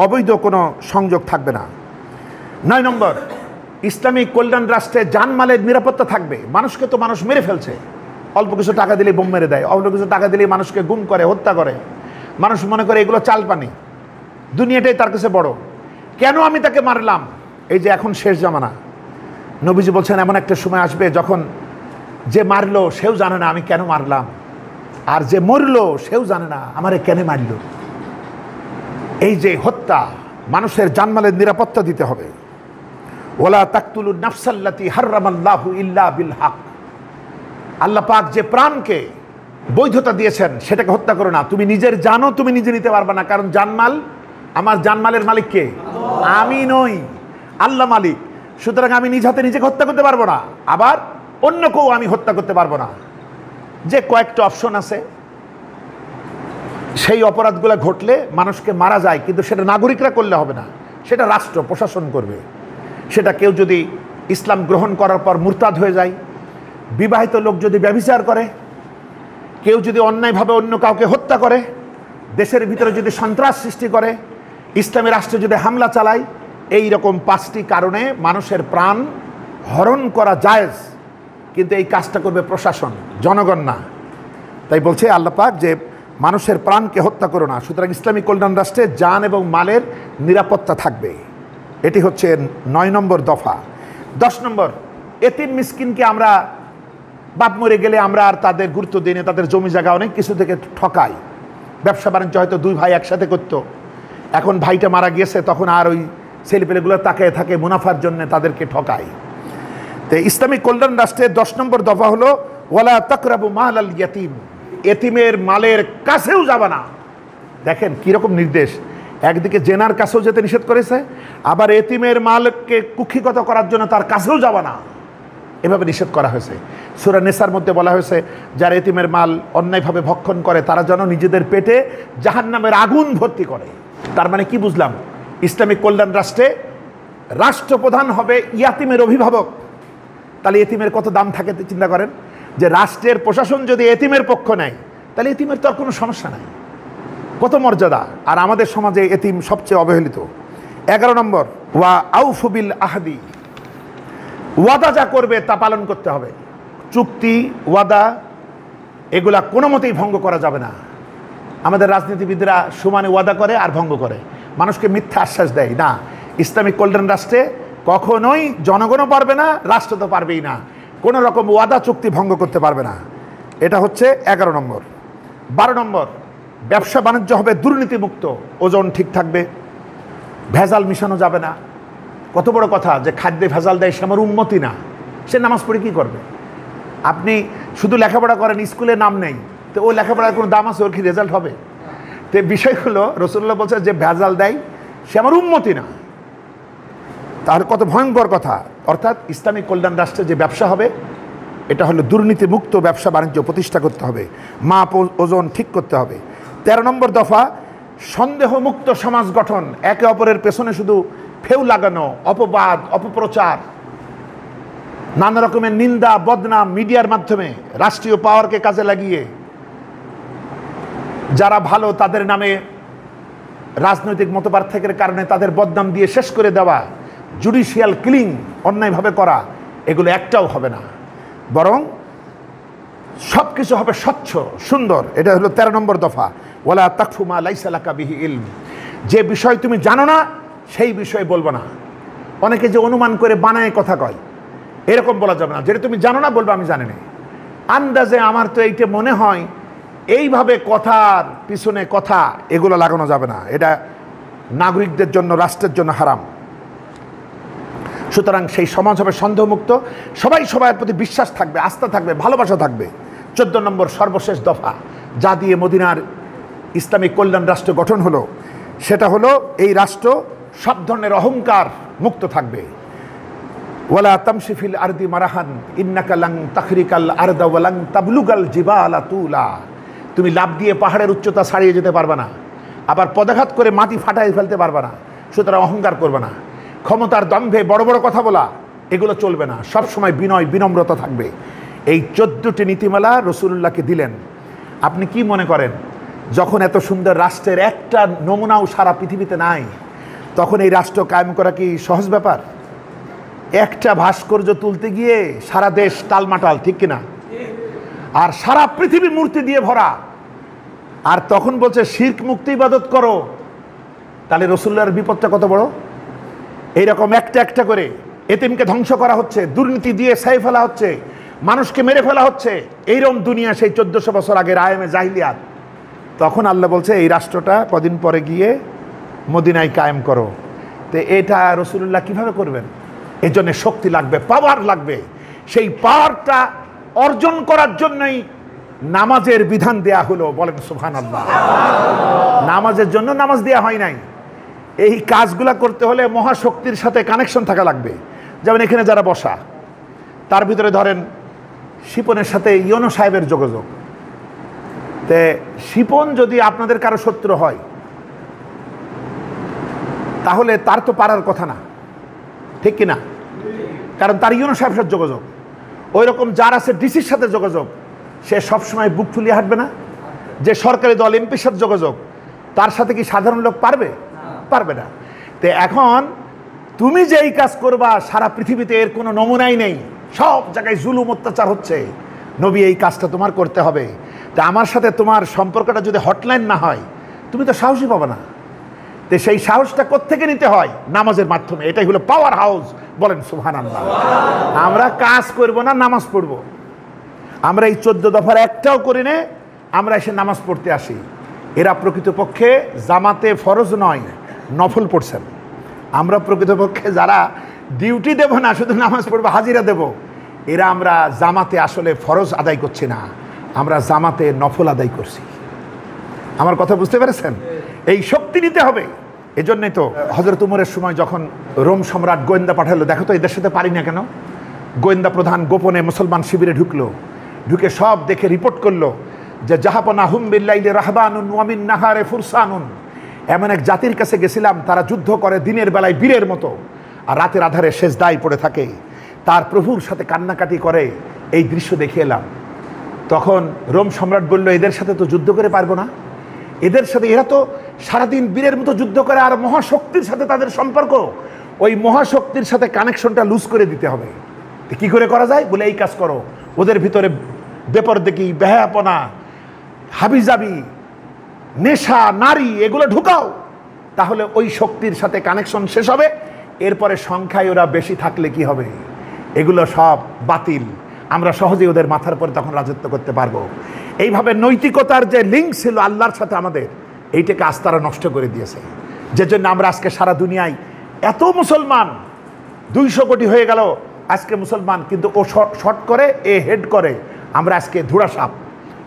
অবৈধ কোনো সংযোগ থাকবে না। 9 নম্বর, ইসলামিক কল্যাণ রাষ্ট্রে জানমালের নিরাপত্তা থাকবে। মানুষকে তো মানুষ মেরে ফেলছে, অল্প কিছু টাকা দিলে বোম মেরে দেয়, অল্প কিছু টাকা দিলে মানুষকে গুম করে, হত্যা করে। মানুষ মনে করে এগুলো চাল পানি, দুনিয়াটাই তার কাছে বড়। কেন আমি তাকে মারলাম? এই যে এখন শেষ জামানা, নবীজি বলছেন এমন একটা সময় আসবে যখন যে মারলো সেও জানে না আমি কেন মারলাম, আর যে মরলো সেও জানে না আমারে কেন মারল। এই যে হত্যা, মানুষের জানমালের নিরাপত্তা দিতে হবে। ওয়ালা তাকতুলুন নাফসাল্লাতী হারামাল্লাহু ইল্লা বিল হক, আল্লাহ পাক যে প্রাণকে বৈধতা দিয়েছেন সেটাকে হত্যা করো না। তুমি নিজের জানো তুমি নিজে নিতে পারবে না, কারণ জানমাল, আমার জানমালের মালিক কে? আমি নই, আল্লাহ মালিক। সুতরাং আমি নিজ হাতে নিজেকে হত্যা করতে পারবো না, আবার অন্য কেউ আমি হত্যা করতে পারবো না। যে কয়েকটা অপশন আছে, সেই অপরাধগুলো ঘটলে মানুষকে মারা যায়, কিন্তু সেটা নাগরিকরা করলে হবে না, সেটা রাষ্ট্র প্রশাসন করবে। সেটা কেউ যদি ইসলাম গ্রহণ করার পর মুরতাদ হয়ে যায়, বিবাহিত লোক যদি ব্যভিচার করে, কেউ যদি অন্যায়ভাবে অন্য কাউকে হত্যা করে, দেশের ভিতরে যদি সন্ত্রাস সৃষ্টি করে, ইসলামী রাষ্ট্রে যদি হামলা চালায়, এই রকম 5টি কারণে মানুষের প্রাণ হরণ করা জায়েজ, কিন্তু এই কাজটা করবে প্রশাসন, জনগণ না। তাই বলছে আল্লাহ পাক যে মানুষের প্রাণকে হত্যা করো না। সুতরাং ইসলামী কল্যাণ রাষ্ট্রে জান এবং মালের নিরাপত্তা থাকবে। এটি হচ্ছে 9 নম্বর দফা। 10 নম্বর, এতিম মিসকিনকে আমরা বাপ মরে গেলে আমরা আর তাদের গুরুত্ব দিই না, তাদের জমি জায়গা অনেক কিছু থেকে ঠকাই। ব্যবসা বাণিজ্য হয়তো 2 ভাই একসাথে করতো, এখন ভাইটা মারা গিয়েছে, তখন আর ওই ছেলেপেলেগুলো তাকিয়ে থাকে মুনাফার জন্য, তাদেরকে ঠকায়। তো ইসলামী কল্যাণ রাষ্ট্রের 10 নম্বর দফা হলো ওয়ালা তাকরাবু মাল আল ইয়াতিম, এতিমের মালের কাছেও যাবে না। দেখেন কিরকম নির্দেশ, একদিকে জেনার কাছেও যেতে নিষেধ করেছে, আবার এতিমের মালকে কুক্ষিগত করার জন্য তার কাছেও যাবে না, এভাবে নিষেধ করা হয়েছে। সূরা নিসার মধ্যে বলা হয়েছে যারা এতিমের মাল অন্যায়ভাবে ভক্ষণ করে তারা যেন নিজেদের পেটে জাহান্নামের আগুন ভর্তি করে। তার মানে কি বুঝলাম? ইসলামিক কল্যাণ রাষ্ট্রে রাষ্ট্রপ্রধান হবে ইয়াতিমের অভিভাবক। তাহলে এতিমের কত দাম থাকে চিন্তা করেন, যে রাষ্ট্রের প্রশাসন যদি এতিমের পক্ষ নেয় তাহলে এতিমের তো আর কোনো সমস্যা নাই, কত মর্যাদা। আর আমাদের সমাজে এতিম সবচেয়ে অবহেলিত। 11 নম্বর, ওয়া আউফু বিল আহদি, ওয়াদা যা করবে তা পালন করতে হবে। চুক্তি, ওয়াদা এগুলা কোনো মতেই ভঙ্গ করা যাবে না। আমাদের রাজনীতিবিদরা সমানে ওয়াদা করে আর ভঙ্গ করে, মানুষকে মিথ্যা আশ্বাস দেয় না। ইসলামিক কল্যাণ রাষ্ট্রে কখনোই জনগণও পারবে না, রাষ্ট্র তো পারবেই না, কোনো রকম ওয়াদা চুক্তি ভঙ্গ করতে পারবে না। এটা হচ্ছে 11 নম্বর। 12 নম্বর, ব্যবসা বাণিজ্য হবে দুর্নীতিমুক্ত, ওজন ঠিক থাকবে, ভেজাল মিশানো যাবে না। কত বড় কথা যে খাদ্যে ভেজাল দেয়, সে আমার উম্মতি না, সে নামাজ পড়ে কী করবে? আপনি শুধু লেখাপড়া করেন, স্কুলে নাম নেই, তো ওই লেখাপড়ার কোনো দাম আছে? ওর কি রেজাল্ট হবে? তো বিষয় হলো রাসূলুল্লাহ বলছে যে ভেজাল দেয় সে আমার উম্মতি না। তাহলে কত ভয়ঙ্কর কথা। অর্থাৎ ইসলামিক কল্যাণ রাষ্ট্রে যে ব্যবসা হবে এটা হলো দুর্নীতিমুক্ত ব্যবসা বাণিজ্য প্রতিষ্ঠা করতে হবে, মাপ ওজন ঠিক করতে হবে। 13 নম্বর দফা, সন্দেহমুক্ত সমাজ গঠন। একে অপরের পেছনে শুধু ফেউ লাগানো, অপবাদ, অপপ্রচার, নানা রকমের নিন্দা বদনাম মিডিয়ার মাধ্যমে রাষ্ট্রীয় পাওয়ারকে কাজে লাগিয়ে যারা ভালো তাদের নামে রাজনৈতিক মতপার্থক্যের কারণে তাদের বদনাম দিয়ে শেষ করে দেওয়া, জুডিশিয়াল কিলিং অন্যায়ভাবে করা, এগুলো একটাও হবে না, বরং সব কিছু হবে স্বচ্ছ সুন্দর। এটা হলো 13 নম্বর দফা, ওয়ালা তাকফু মা লাইসা লাকা বিহি ইলম, যে বিষয় তুমি জানো না সেই বিষয়ে বলবো না। অনেকে যে অনুমান করে বানায় কথা কয়, এরকম বলা যাবে না। যেটা তুমি জানো না বলবো আমি জানি না, আন্দাজে আমার তো এইটা মনে হয়, এইভাবে কথার পিছনে কথা এগুলো লাগানো যাবে না। এটা নাগরিকদের জন্য, রাষ্ট্রের জন্য হারাম। সুতরাং সেই সমাজ হবে সন্দেহমুক্ত, সবাই সবার প্রতি বিশ্বাস থাকবে, আস্থা থাকবে, ভালোবাসা থাকবে। 14 নম্বর সর্বশেষ দফা, যা দিয়ে মদিনার ইসলামিক কল্যাণ রাষ্ট্র গঠন হলো, সেটা হলো এই রাষ্ট্র সব ধরনের অহংকার মুক্ত থাকবে। ওয়ালা তামশি ফিল আরদি মারাহান ইন্নাকা লান তাখরিকাল আরদা ওয়া লান তাবলুগাল জিবালা তুলা, তুমি লাফ দিয়ে পাহাড়ের উচ্চতা ছাড়িয়ে যেতে পারবে না, আবার পদাঘাত করে মাটি ফাটাই ফেলতে পারবে না। সুতরাং অহংকার করবে না, ক্ষমতার দম্ভে বড় বড় কথা বলা এগুলো চলবে না, সব সময় বিনয় বিনম্রতা থাকবে। এই 14টি নীতিমালা রাসূলুল্লাহকে দিলেন। আপনি কি মনে করেন যখন এত সুন্দর রাষ্ট্রের একটা নমুনাও সারা পৃথিবীতে নাই, তখন এই রাষ্ট্র কায়েম করা কি সহজ ব্যাপার? একটা ভাস্কর্য তুলতে গিয়ে সারা দেশ টালমাটাল, ঠিক কিনা? আর সারা পৃথিবী মূর্তি দিয়ে ভরা, আর তখন বলছে শিরক মুক্ত ইবাদত করো। তাহলে রাসূলুল্লাহর বিপদটা কত বড়! এইরকম একটা একটা করে এতিমকে ধ্বংস করা হচ্ছে, দুর্নীতি দিয়ে ছাই ফেলা হচ্ছে, মানুষকে মেরে ফেলা হচ্ছে। এইরকম দুনিয়া সেই 1400 বছর আগের আয়ামে জাহিলিয়াত। তখন আল্লাহ বলছে এই রাষ্ট্রটা কদিন পরে গিয়ে মদিনায় কায়েম করো। তো এটা রাসূলুল্লাহ কিভাবে করবেন? এই জন্য শক্তি লাগবে, পাওয়ার লাগবে। সেই পাওয়ারটা অর্জন করার জন্যই নামাজের বিধান দেয়া হলো। বলেন সুবহানাল্লাহ। নামাজের জন্য নামাজ দেয়া হয় নাই। এই কাজগুলা করতে হলে মহাশক্তির সাথে কানেকশন থাকা লাগবে। যেমন এখানে যারা বসা, তার ভিতরে ধরেন শিপনের সাথে ইয়োনো সাহেবের যোগাযোগ। তে শিপন যদি আপনাদের কারো শত্রু হয় তাহলে তার তো পারার কথা না, ঠিক কিনা? কারণ তার ইয়োনো সাহেবের সাথে যোগাযোগ। ওই রকম যার আছে ডিসির সাথে যোগাযোগ, সে সবসময় বুক ফুলিয়ে হাঁটবে না। যে সরকারি দল এমপির সাথে যোগাযোগ, তার সাথে কি সাধারণ লোক পারবে? পারবে না। তো এখন তুমি যে এই কাজ করবা, সারা পৃথিবীতে এর কোনো নমুনাই নেই, সব জায়গায় জুলুম অত্যাচার হচ্ছে। নবী এই কাজটা তোমার করতে হবে। তা আমার সাথে তোমার সম্পর্কটা যদি হটলাইন না হয়, তুমি তো সাহসই পাবে না। তো সেই সাহসটা কোত্থেকে নিতে হয়? নামাজের মাধ্যমে। এটাই হলো পাওয়ার হাউস। বলেন সুবহানাল্লাহ। আমরা কাজ করব না, নামাজ পড়ব। আমরা এই 14 দফার একটাও করি না, আমরা এসে নামাজ পড়তে আসি। এরা প্রকৃতপক্ষে জামাতে ফরজ নয়, নফল পড়ছেন। আমরা প্রকৃতপক্ষে যারা ডিউটি দেব না, শুধু নামাজ পড়বো, হাজিরা দেব, এরা আমরা জামাতে আসলে ফরজ আদায় করছি না, আমরা জামাতে নফল আদায় করছি। আমার কথা বুঝতে পেরেছেন? এই শক্তি নিতে হবে। এজন্যই তো হযরত উমরের সময় যখন রোম সম্রাট গোয়েন্দা পাঠালো, দেখো তো এদের সাথে পারি না কেন। গোয়েন্দা প্রধান গোপনে মুসলমান শিবিরে ঢুকলো, ঢুকে সব দেখে রিপোর্ট করলো যে জাহাপনা হুম বিল্লাইলি রাহবানুন ওয়া মিন নাহারে ফুরসানুন। এমন এক জাতির কাছে গেছিলাম, তারা যুদ্ধ করে দিনের বেলায় বীরের মতো, আর রাতের আধারে সেজদায় পড়ে থাকে, তার প্রভুর সাথে কান্নাকাটি করে। এই দৃশ্য দেখে এলাম। তখন রোম সম্রাট বলল, এদের সাথে তো যুদ্ধ করে পারবো না, এদের সাথে, এরা তো সারাদিন বীরের মতো যুদ্ধ করে, আর মহাশক্তির সাথে তাদের সম্পর্ক, ওই মহাশক্তির সাথে কানেকশনটা লুজ করে দিতে হবে। কি করে করা যায়? বলে এই কাজ করো, ওদের ভিতরে বেপরদেকি, বেহায়াপনা, হাবিজাবি, নেশা, নারী, এগুলো ঢুকাও, তাহলে ওই শক্তির সাথে কানেকশন শেষ হবে। এরপরে সংখ্যায় ওরা বেশি থাকলে কি হবে? এগুলো সব বাতিল। আমরা সহজেই ওদের মাথার পরে তখন রাজত্ব করতে পারবো। এইভাবে নৈতিকতার যে লিঙ্ক ছিল আল্লাহর সাথে আমাদের, এইটাকে আজ তারা নষ্ট করে দিয়েছে। যে জন্য আমরা আজকে সারা দুনিয়ায় এত মুসলমান, 200 কোটি হয়ে গেল আজকে মুসলমান, কিন্তু ও শর্ট করে, এ হেড করে। আমরা আজকে ধুড়াসাপ,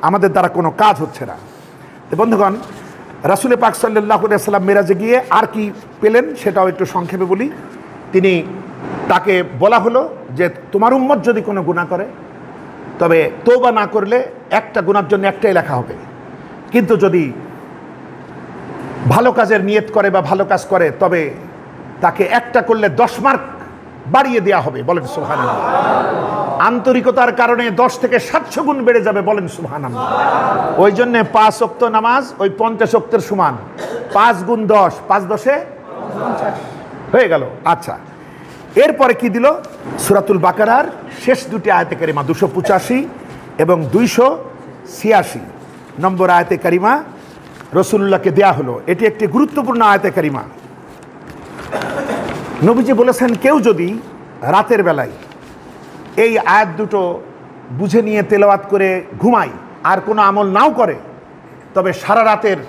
আমাদের দ্বারা কোনো কাজ হচ্ছে না। তো বন্ধুগণ, রাসূল পাক সাল্লাল্লাহু আলাইহি ওয়াসাল্লাম মেরাজে গিয়ে আর কি পেলেন সেটাও একটু সংক্ষেপে বলি। তাকে বলা হলো যে তোমার উম্মত যদি কোনো গুনাহ করে, তবে তওবা না করলে একটা গুনার জন্য একটাই লেখা হবে, কিন্তু যদি ভালো কাজের নিয়ত করে বা ভালো কাজ করে, তবে তাকে একটা করলে 10 মার্ক বাড়িয়ে দেওয়া হবে। বলেন সুবহানাল্লাহ। আন্তরিকতার কারণে 10 থেকে 700 গুণ বেড়ে যাবে। বলেন সুবহানাল্লাহ। ওই জন্য 5 ওয়াক্ত নামাজ ওই 50 ওয়াক্তের সমান। 5 গুণ 10, 5 10 50 হয়ে গেল। আচ্ছা, এরপরে কি দিল? সূরাতুল বাকারার শেষ দুটি আয়াতে কারিমা 285 এবং 286 নম্বর আয়াতে কারিমা রাসূলুল্লাহকে দেয়া হলো। এটি একটি গুরুত্বপূর্ণ আয়াতে কারিমা। নবীজি বলেছেন, কেউ যদি রাতের বেলায় এই আয়াত দুটো বুঝে নিয়ে তেলাওয়াত করে ঘুমায়, আর কোনো আমল নাও করে, তবে সারা রাতের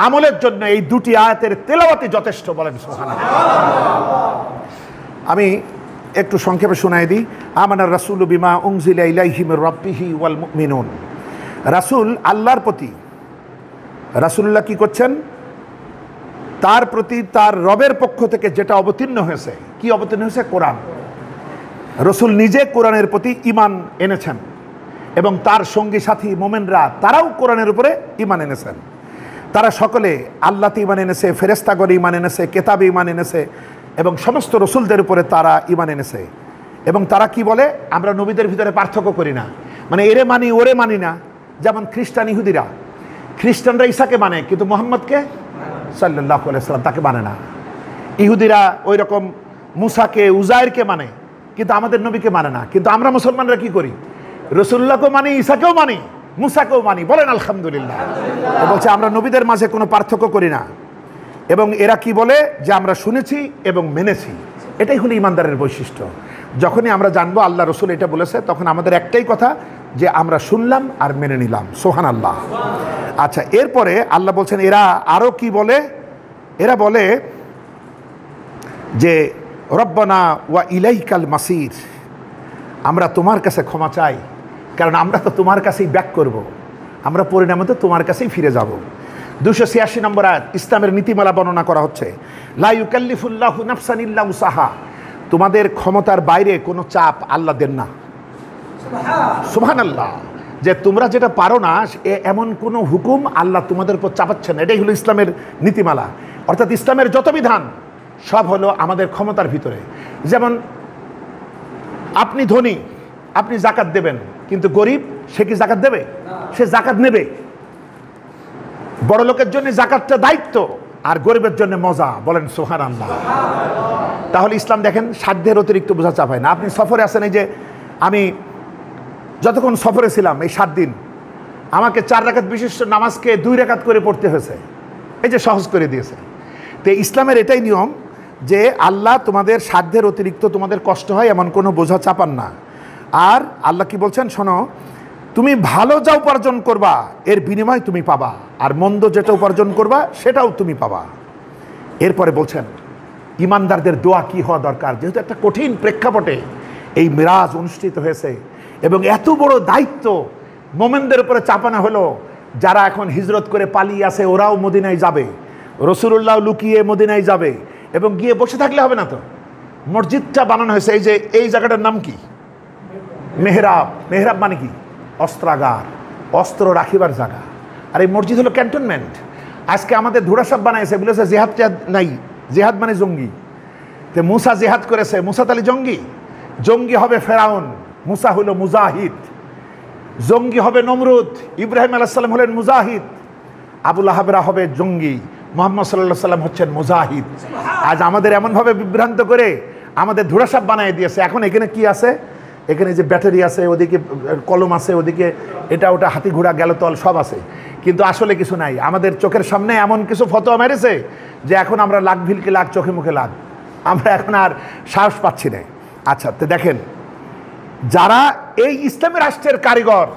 আমলের জন্য এই দুটি আয়াতের তেলাওয়াতই যথেষ্ট। বলেন সুবহানাল্লাহ। আমি একটু সংক্ষেপে শোনাই দিই। আমানার রাসূলু বিমা উনজিলা ইলাইহি মির রাব্বিহি ওয়াল মুমিনুন। রাসূল আল্লাহর প্রতি, রাসূলুল্লাহ কি করছেন? তার প্রতি তার রবের পক্ষ থেকে যেটা অবতীর্ণ হয়েছে। কি অবতীর্ণ হয়েছে? কোরআন। রাসূল নিজে কোরআনের প্রতি ঈমান এনেছেন এবং তার সঙ্গী সাথী মুমিনরা তারাও কোরআনের উপরে ঈমান এনেছেন। তারা সকলে আল্লাহতে ঈমান এনেছে, ফেরেশতাগণে ঈমান এনেছে, কিতাবে ঈমান এনেছে এবং সমস্ত রাসূলদের উপরে তারা ঈমান এনেছে। এবং তারা কি বলে? আমরা নবীদের ভিতরে পার্থক্য করি না, মানে এরে মানি ওরে মানি না। যেমন খ্রিস্টান, ইহুদিরা, খ্রিস্টানরা ঈসাকে মানে কিন্তু মুহাম্মদকে সাল্লাল্লাহু আলাইহি ওয়াসাল্লাম তাকে মানে না। ইহুদিরা ওই রকম মুসাকে, উজাইরকে মানে, কিন্তু আমাদের নবীকে মানে না। কিন্তু আমরা মুসলমানরা কি করি? রাসূলুল্লাহকেও মানি, ঈসাকেও মানি, মুসাকেও মানি। বলেন আলহামদুলিল্লাহ। তো বলছে আমরা নবীদের মাঝে কোনো পার্থক্য করি না। এবং এরা কি বলে যে আমরা শুনেছি এবং মেনেছি। এটাই হলো ইমানদারের বৈশিষ্ট্য। যখনই আমরা জানবো আল্লাহ রসুল এটা বলেছে, তখন আমাদের একটাই কথা যে আমরা শুনলাম আর মেনে নিলাম। সুবহানাল্লাহ। আচ্ছা, এরপরে আল্লাহ বলছেন এরা আরও কি বলে, এরা বলে যে রব্বানা ওয়া ইলাইকাল মাসির, আমরা তোমার কাছে ক্ষমা চাই, কারণ আমরা তো তোমার কাছেই ব্যাক করব, আমরা পরিণামে তো তোমার কাছেই ফিরে যাব। 286 নম্বর আয়াত, ইসলামের নীতিমালা বর্ণনা করা হচ্ছে। লা ইউকাল্লিফুল্লাহু নাফসান ইল্লা উসাহা, তোমাদের ক্ষমতার বাইরে কোনো চাপ আল্লাহ দেন না। সুবহানাল্লাহ। যে তোমরা যেটা পারো না এমন কোনো হুকুম আল্লাহ তোমাদের উপর চাপাচ্ছেন। এটাই হলো ইসলামের নীতিমালা। অর্থাৎ ইসলামের যত বিধান সব হলো আমাদের ক্ষমতার ভিতরে। যেমন আপনি ধনী, আপনি জাকাত দেবেন, কিন্তু গরিব সে কি জাকাত দেবে? সে জাকাত নেবে। বড় লোকের জন্য জাকাতটা দায়িত্ব, আর গরিবের জন্য মজা। বলেন সুবহানাল্লাহ। তাহলে ইসলাম দেখেন সাধ্যের অতিরিক্ত বোঝা চাপায় না। আপনি সফরে আছেন, এই যে আমি যতক্ষণ সফরে ছিলাম এই 7 দিন, আমাকে 4 রাকাত বিশিষ্ট নামাজকে 2 রাকাত করে পড়তে হয়েছে। এই যে সহজ করে দিয়েছে। তো ইসলামের এটাই নিয়ম যে আল্লাহ তোমাদের সাধ্যের অতিরিক্ত তোমাদের কষ্ট হয় এমন কোনো বোঝা চাপান না। আর আল্লাহ কি বলছেন, শোনো, তুমি ভালো যা উপার্জন করবা এর বিনিময় তুমি পাবা, আর মন্দ যেটা উপার্জন করবা সেটাও তুমি পাবা। এরপরে বলছেন ইমানদারদের দোয়া কি হওয়া দরকার। যেহেতু একটা কঠিন প্রেক্ষাপটে এই মিরাজ অনুষ্ঠিত হয়েছে এবং এত বড় দায়িত্ব মোমেনদের উপরে চাপানো হলো, যারা এখন হিজরত করে পালিয়ে আসে ওরাও মদিনায় যাবে, রাসূলুল্লাহ লুকিয়ে মদিনায় যাবে, এবং গিয়ে বসে থাকলে হবে না। তো মসজিদটা বানানো হয়েছে, এই যে এই জায়গাটার নাম কি? মেহরাব। মেহরাব মানে কি? অস্ত্রাগার, অস্ত্র রাখিবার জায়গা। আর এই মসজিদ হলো ক্যান্টনমেন্ট। আজকে আমাদের ধুরাসাব বানাইছে, বলেছে জেহাদ নাই, জেহাদ মানে জঙ্গি। তো মুসা জেহাদ করেছে, মুসা তাহলে জঙ্গি? জঙ্গি হবে ফেরাউন, মুসা হলো মুজাহিদ। জঙ্গি হবে নমরুদ, ইব্রাহিম আলাইহিস সালাম হলেন মুজাহিদ। আবুল আহাবরা হবে জঙ্গি, মুহাম্মদ সাল্লাল্লাহু আলাইহি সাল্লাম হচ্ছেন মুজাহিদ। আজ আমাদের এমনভাবে বিভ্রান্ত করে আমাদের ধুরাসাব বানিয়ে দিয়েছে। এখন এখানে কি আছে? এখানে যে ব্যাটারি আছে, ওদিকে কলম আছে, ওদিকে এটা ওটা হাতি ঘোড়া গেল তল সব আছে, কিন্তু আসলে কিছু নাই। আমাদের চোখের সামনে এমন কিছু ফতোয়া মেরেছে যে এখন আমরা লাখ ভিলকে লাখ, চোখে মুখে লাখ, আমরা এখন আর সাহস পাচ্ছি না। আচ্ছা, তো দেখেন যারা এই ইসলামী রাষ্ট্রের কারিগর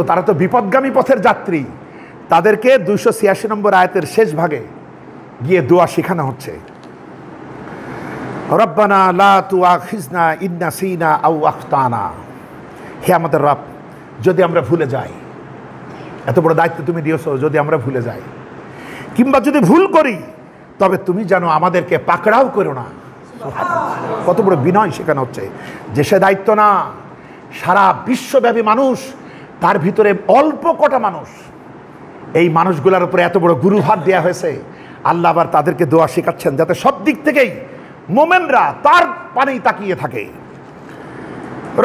তারা তো বিপদগামী পথের যাত্রী। তাদেরকে 286 নম্বর আয়াতের শেষ ভাগে গিয়ে দোয়া শেখানো হচ্ছে। রব্বানা লা তুআখিজনা ইন নাসিনা আও আখতানা, হে আমাদের রব, যদি আমরা ভুলে যাই, এত বড় দায়িত্ব তুমি দিয়েছো, যদি আমরা ভুলে যাই কিংবা যদি ভুল করি তবে তুমি যেন আমাদেরকে পাকড়াও করো না। কত বড় বিনয় শেখানো হচ্ছে যে সে দায়িত্ব না, সারা বিশ্বব্যাপী মানুষ, তার ভিতরে অল্প কটা মানুষ, এই মানুষগুলোর উপরে এত বড় গুরুভার দেওয়া হয়েছে। আল্লাহ আবার তাদেরকে দোয়া শেখাচ্ছেন যাতে সব দিক থেকেই মোমেনরা তার পানেই তাকিয়ে থাকে।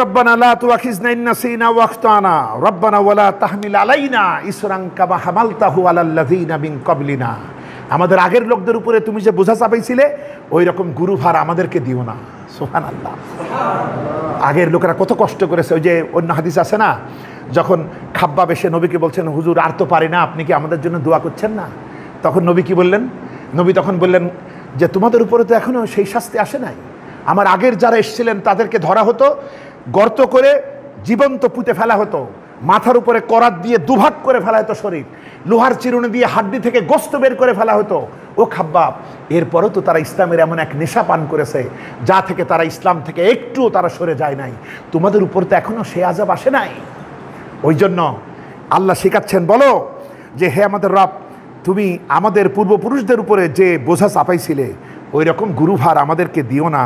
রব্বানা লা তুআখিজনা ইন নাসিনা ওয়া আখতানা রব্বানা ওয়ালা তাহমিল আলাইনা ইসরান কামা হামালতাহু আলাল্লাযিনা মিন ক্বাবলিনা, আমাদের আগের লোকদের উপরে তুমি যে বোঝা চাপাইছিলে ওই রকম গুরুভার আমাদেরকে দিও না। সুবহানাল্লাহ। আগের লোকেরা কত কষ্ট করেছে। ওই যে অন্য হাদিস আছে না, যখন খাব্বাব এসে নবীকে বলছেন, হুজুর আর তো পারি না, আপনি কি আমাদের জন্য দোয়া করছেন না? তখন নবী কি বললেন? নবী তখন বললেন যে তোমাদের উপরে তো এখনো সেই শাস্তি আসে নাই। আমার আগের যারা এসেছিলেন তাদেরকে ধরা হতো, গর্ত করে জীবন্ত পুঁতে ফেলা হতো, মাথার উপরে করাত দিয়ে দুভাগ করে ফেলা হতো শরীর, লোহার চিরুনি দিয়ে হাড্ডি থেকে গোস্ত বের করে ফেলা হতো। ও খাব্বাব, এরপরও তো তারা ইসলামের এমন এক নেশা পান করেছে যা থেকে তারা ইসলাম থেকে একটুও তারা সরে যায় নাই। তোমাদের উপর তো এখনো সে আযাব আসে নাই। ওই জন্য আল্লাহ শেখাচ্ছেন, বলো যে হে আমাদের রব, তুমি আমাদের পূর্বপুরুষদের উপরে যে বোঝা চাপাইছিলে ওই রকম গুরুভার আমাদেরকে দিও না।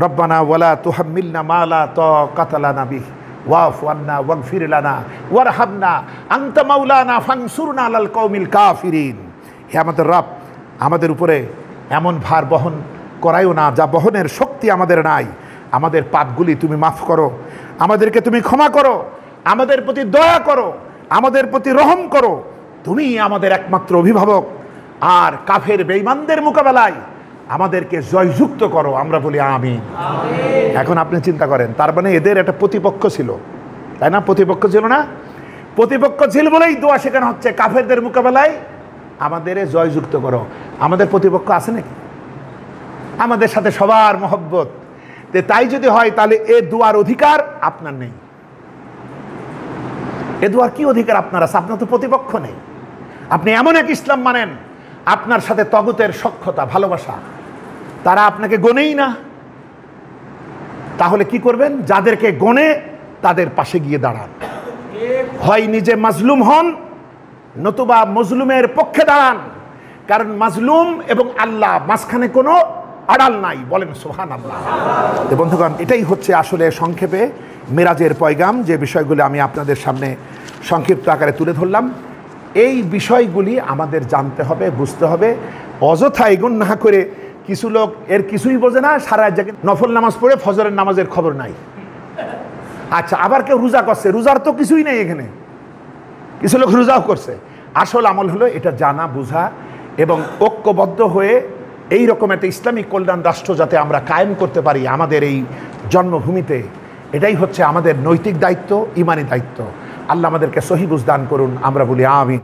রব্বানা ওয়ালা তুহাম্মিলনা মা লা তাকাতা লানা বিহি ওয়াফু আন্না ওয়াগফির লানা ওয়ারহামনা আনতা মাওলানা ফানসুরনা আলাল কওমিল কাফিরিন। হে আমাদের রব, আমাদের উপরে এমন ভার বহন করাইও না যা বহনের শক্তি আমাদের নাই। আমাদের পাপগুলি তুমি মাফ করো, আমাদেরকে তুমি ক্ষমা করো, আমাদের প্রতি দয়া করো, আমাদের প্রতি রহম করো। তুমি আমাদের একমাত্র অভিভাবক, আর কাফের বেঈমানদের মোকাবেলায় আমাদেরকে জয়যুক্ত করো। আমরা বলি আমিন। এখন আপনি চিন্তা করেন, তার মানে এদের একটা প্রতিপক্ষ ছিল, তাই না? প্রতিপক্ষ ছিল না? প্রতিপক্ষ ছিল বলেই দোয়া শেখানো হচ্ছে, কাফেরদের মোকাবেলায় আমাদের জয়যুক্ত করো। আমাদের প্রতিপক্ষ আছে নাকি? আমাদের সাথে সবার মহব্বত। তাই যদি হয় তাহলে এ দুয়ার অধিকার আপনার নেই। এ দুয়ার কি অধিকার আপনার আছে? আপনার তো প্রতিপক্ষ নেই। আপনি এমন এক ইসলাম মানেন, আপনার সাথে তগুতের সখ্যতা, ভালোবাসা, তারা আপনাকে গনেই না। তাহলে কি করবেন? যাদেরকে গনে তাদের পাশে গিয়ে দাঁড়ান। হয় নিজে মাজলুম হন, নতুবা মজলুমের পক্ষে দাঁড়ান। কারণ মাজলুম এবং আল্লাহ মাঝখানে কোনো আড়াল নাই। বলেন সুবহানাল্লাহ। বন্ধুগণ, এটাই হচ্ছে আসলে সংক্ষেপে মেরাজের পয়গাম, যে বিষয়গুলি আমি আপনাদের সামনে সংক্ষিপ্ত আকারে তুলে ধরলাম। এই বিষয়গুলি আমাদের জানতে হবে, বুঝতে হবে। অযথা এগুন না করে কিছু লোক এর কিছুই বোঝে না, সারা জায়গায় নফল নামাজ পড়ে ফজরের নামাজের খবর নাই। আচ্ছা, আবার কেউ রোজা করছে, রোজার তো কিছুই নেই এখানে। কিছু লোক রোজাও করছে। আসল আমল হলো এটা জানা, বোঝা এবং ঐক্যবদ্ধ হয়ে এই রকম একটা ইসলামিক কল্যাণ রাষ্ট্র যাতে আমরা কায়েম করতে পারি আমাদের এই জন্মভূমিতে, এটাই হচ্ছে আমাদের নৈতিক দায়িত্ব, ইমানি দায়িত্ব। আল্লাহ আমাদেরকে সহি বুঝ দান করুন। আমরা বলি আমিন।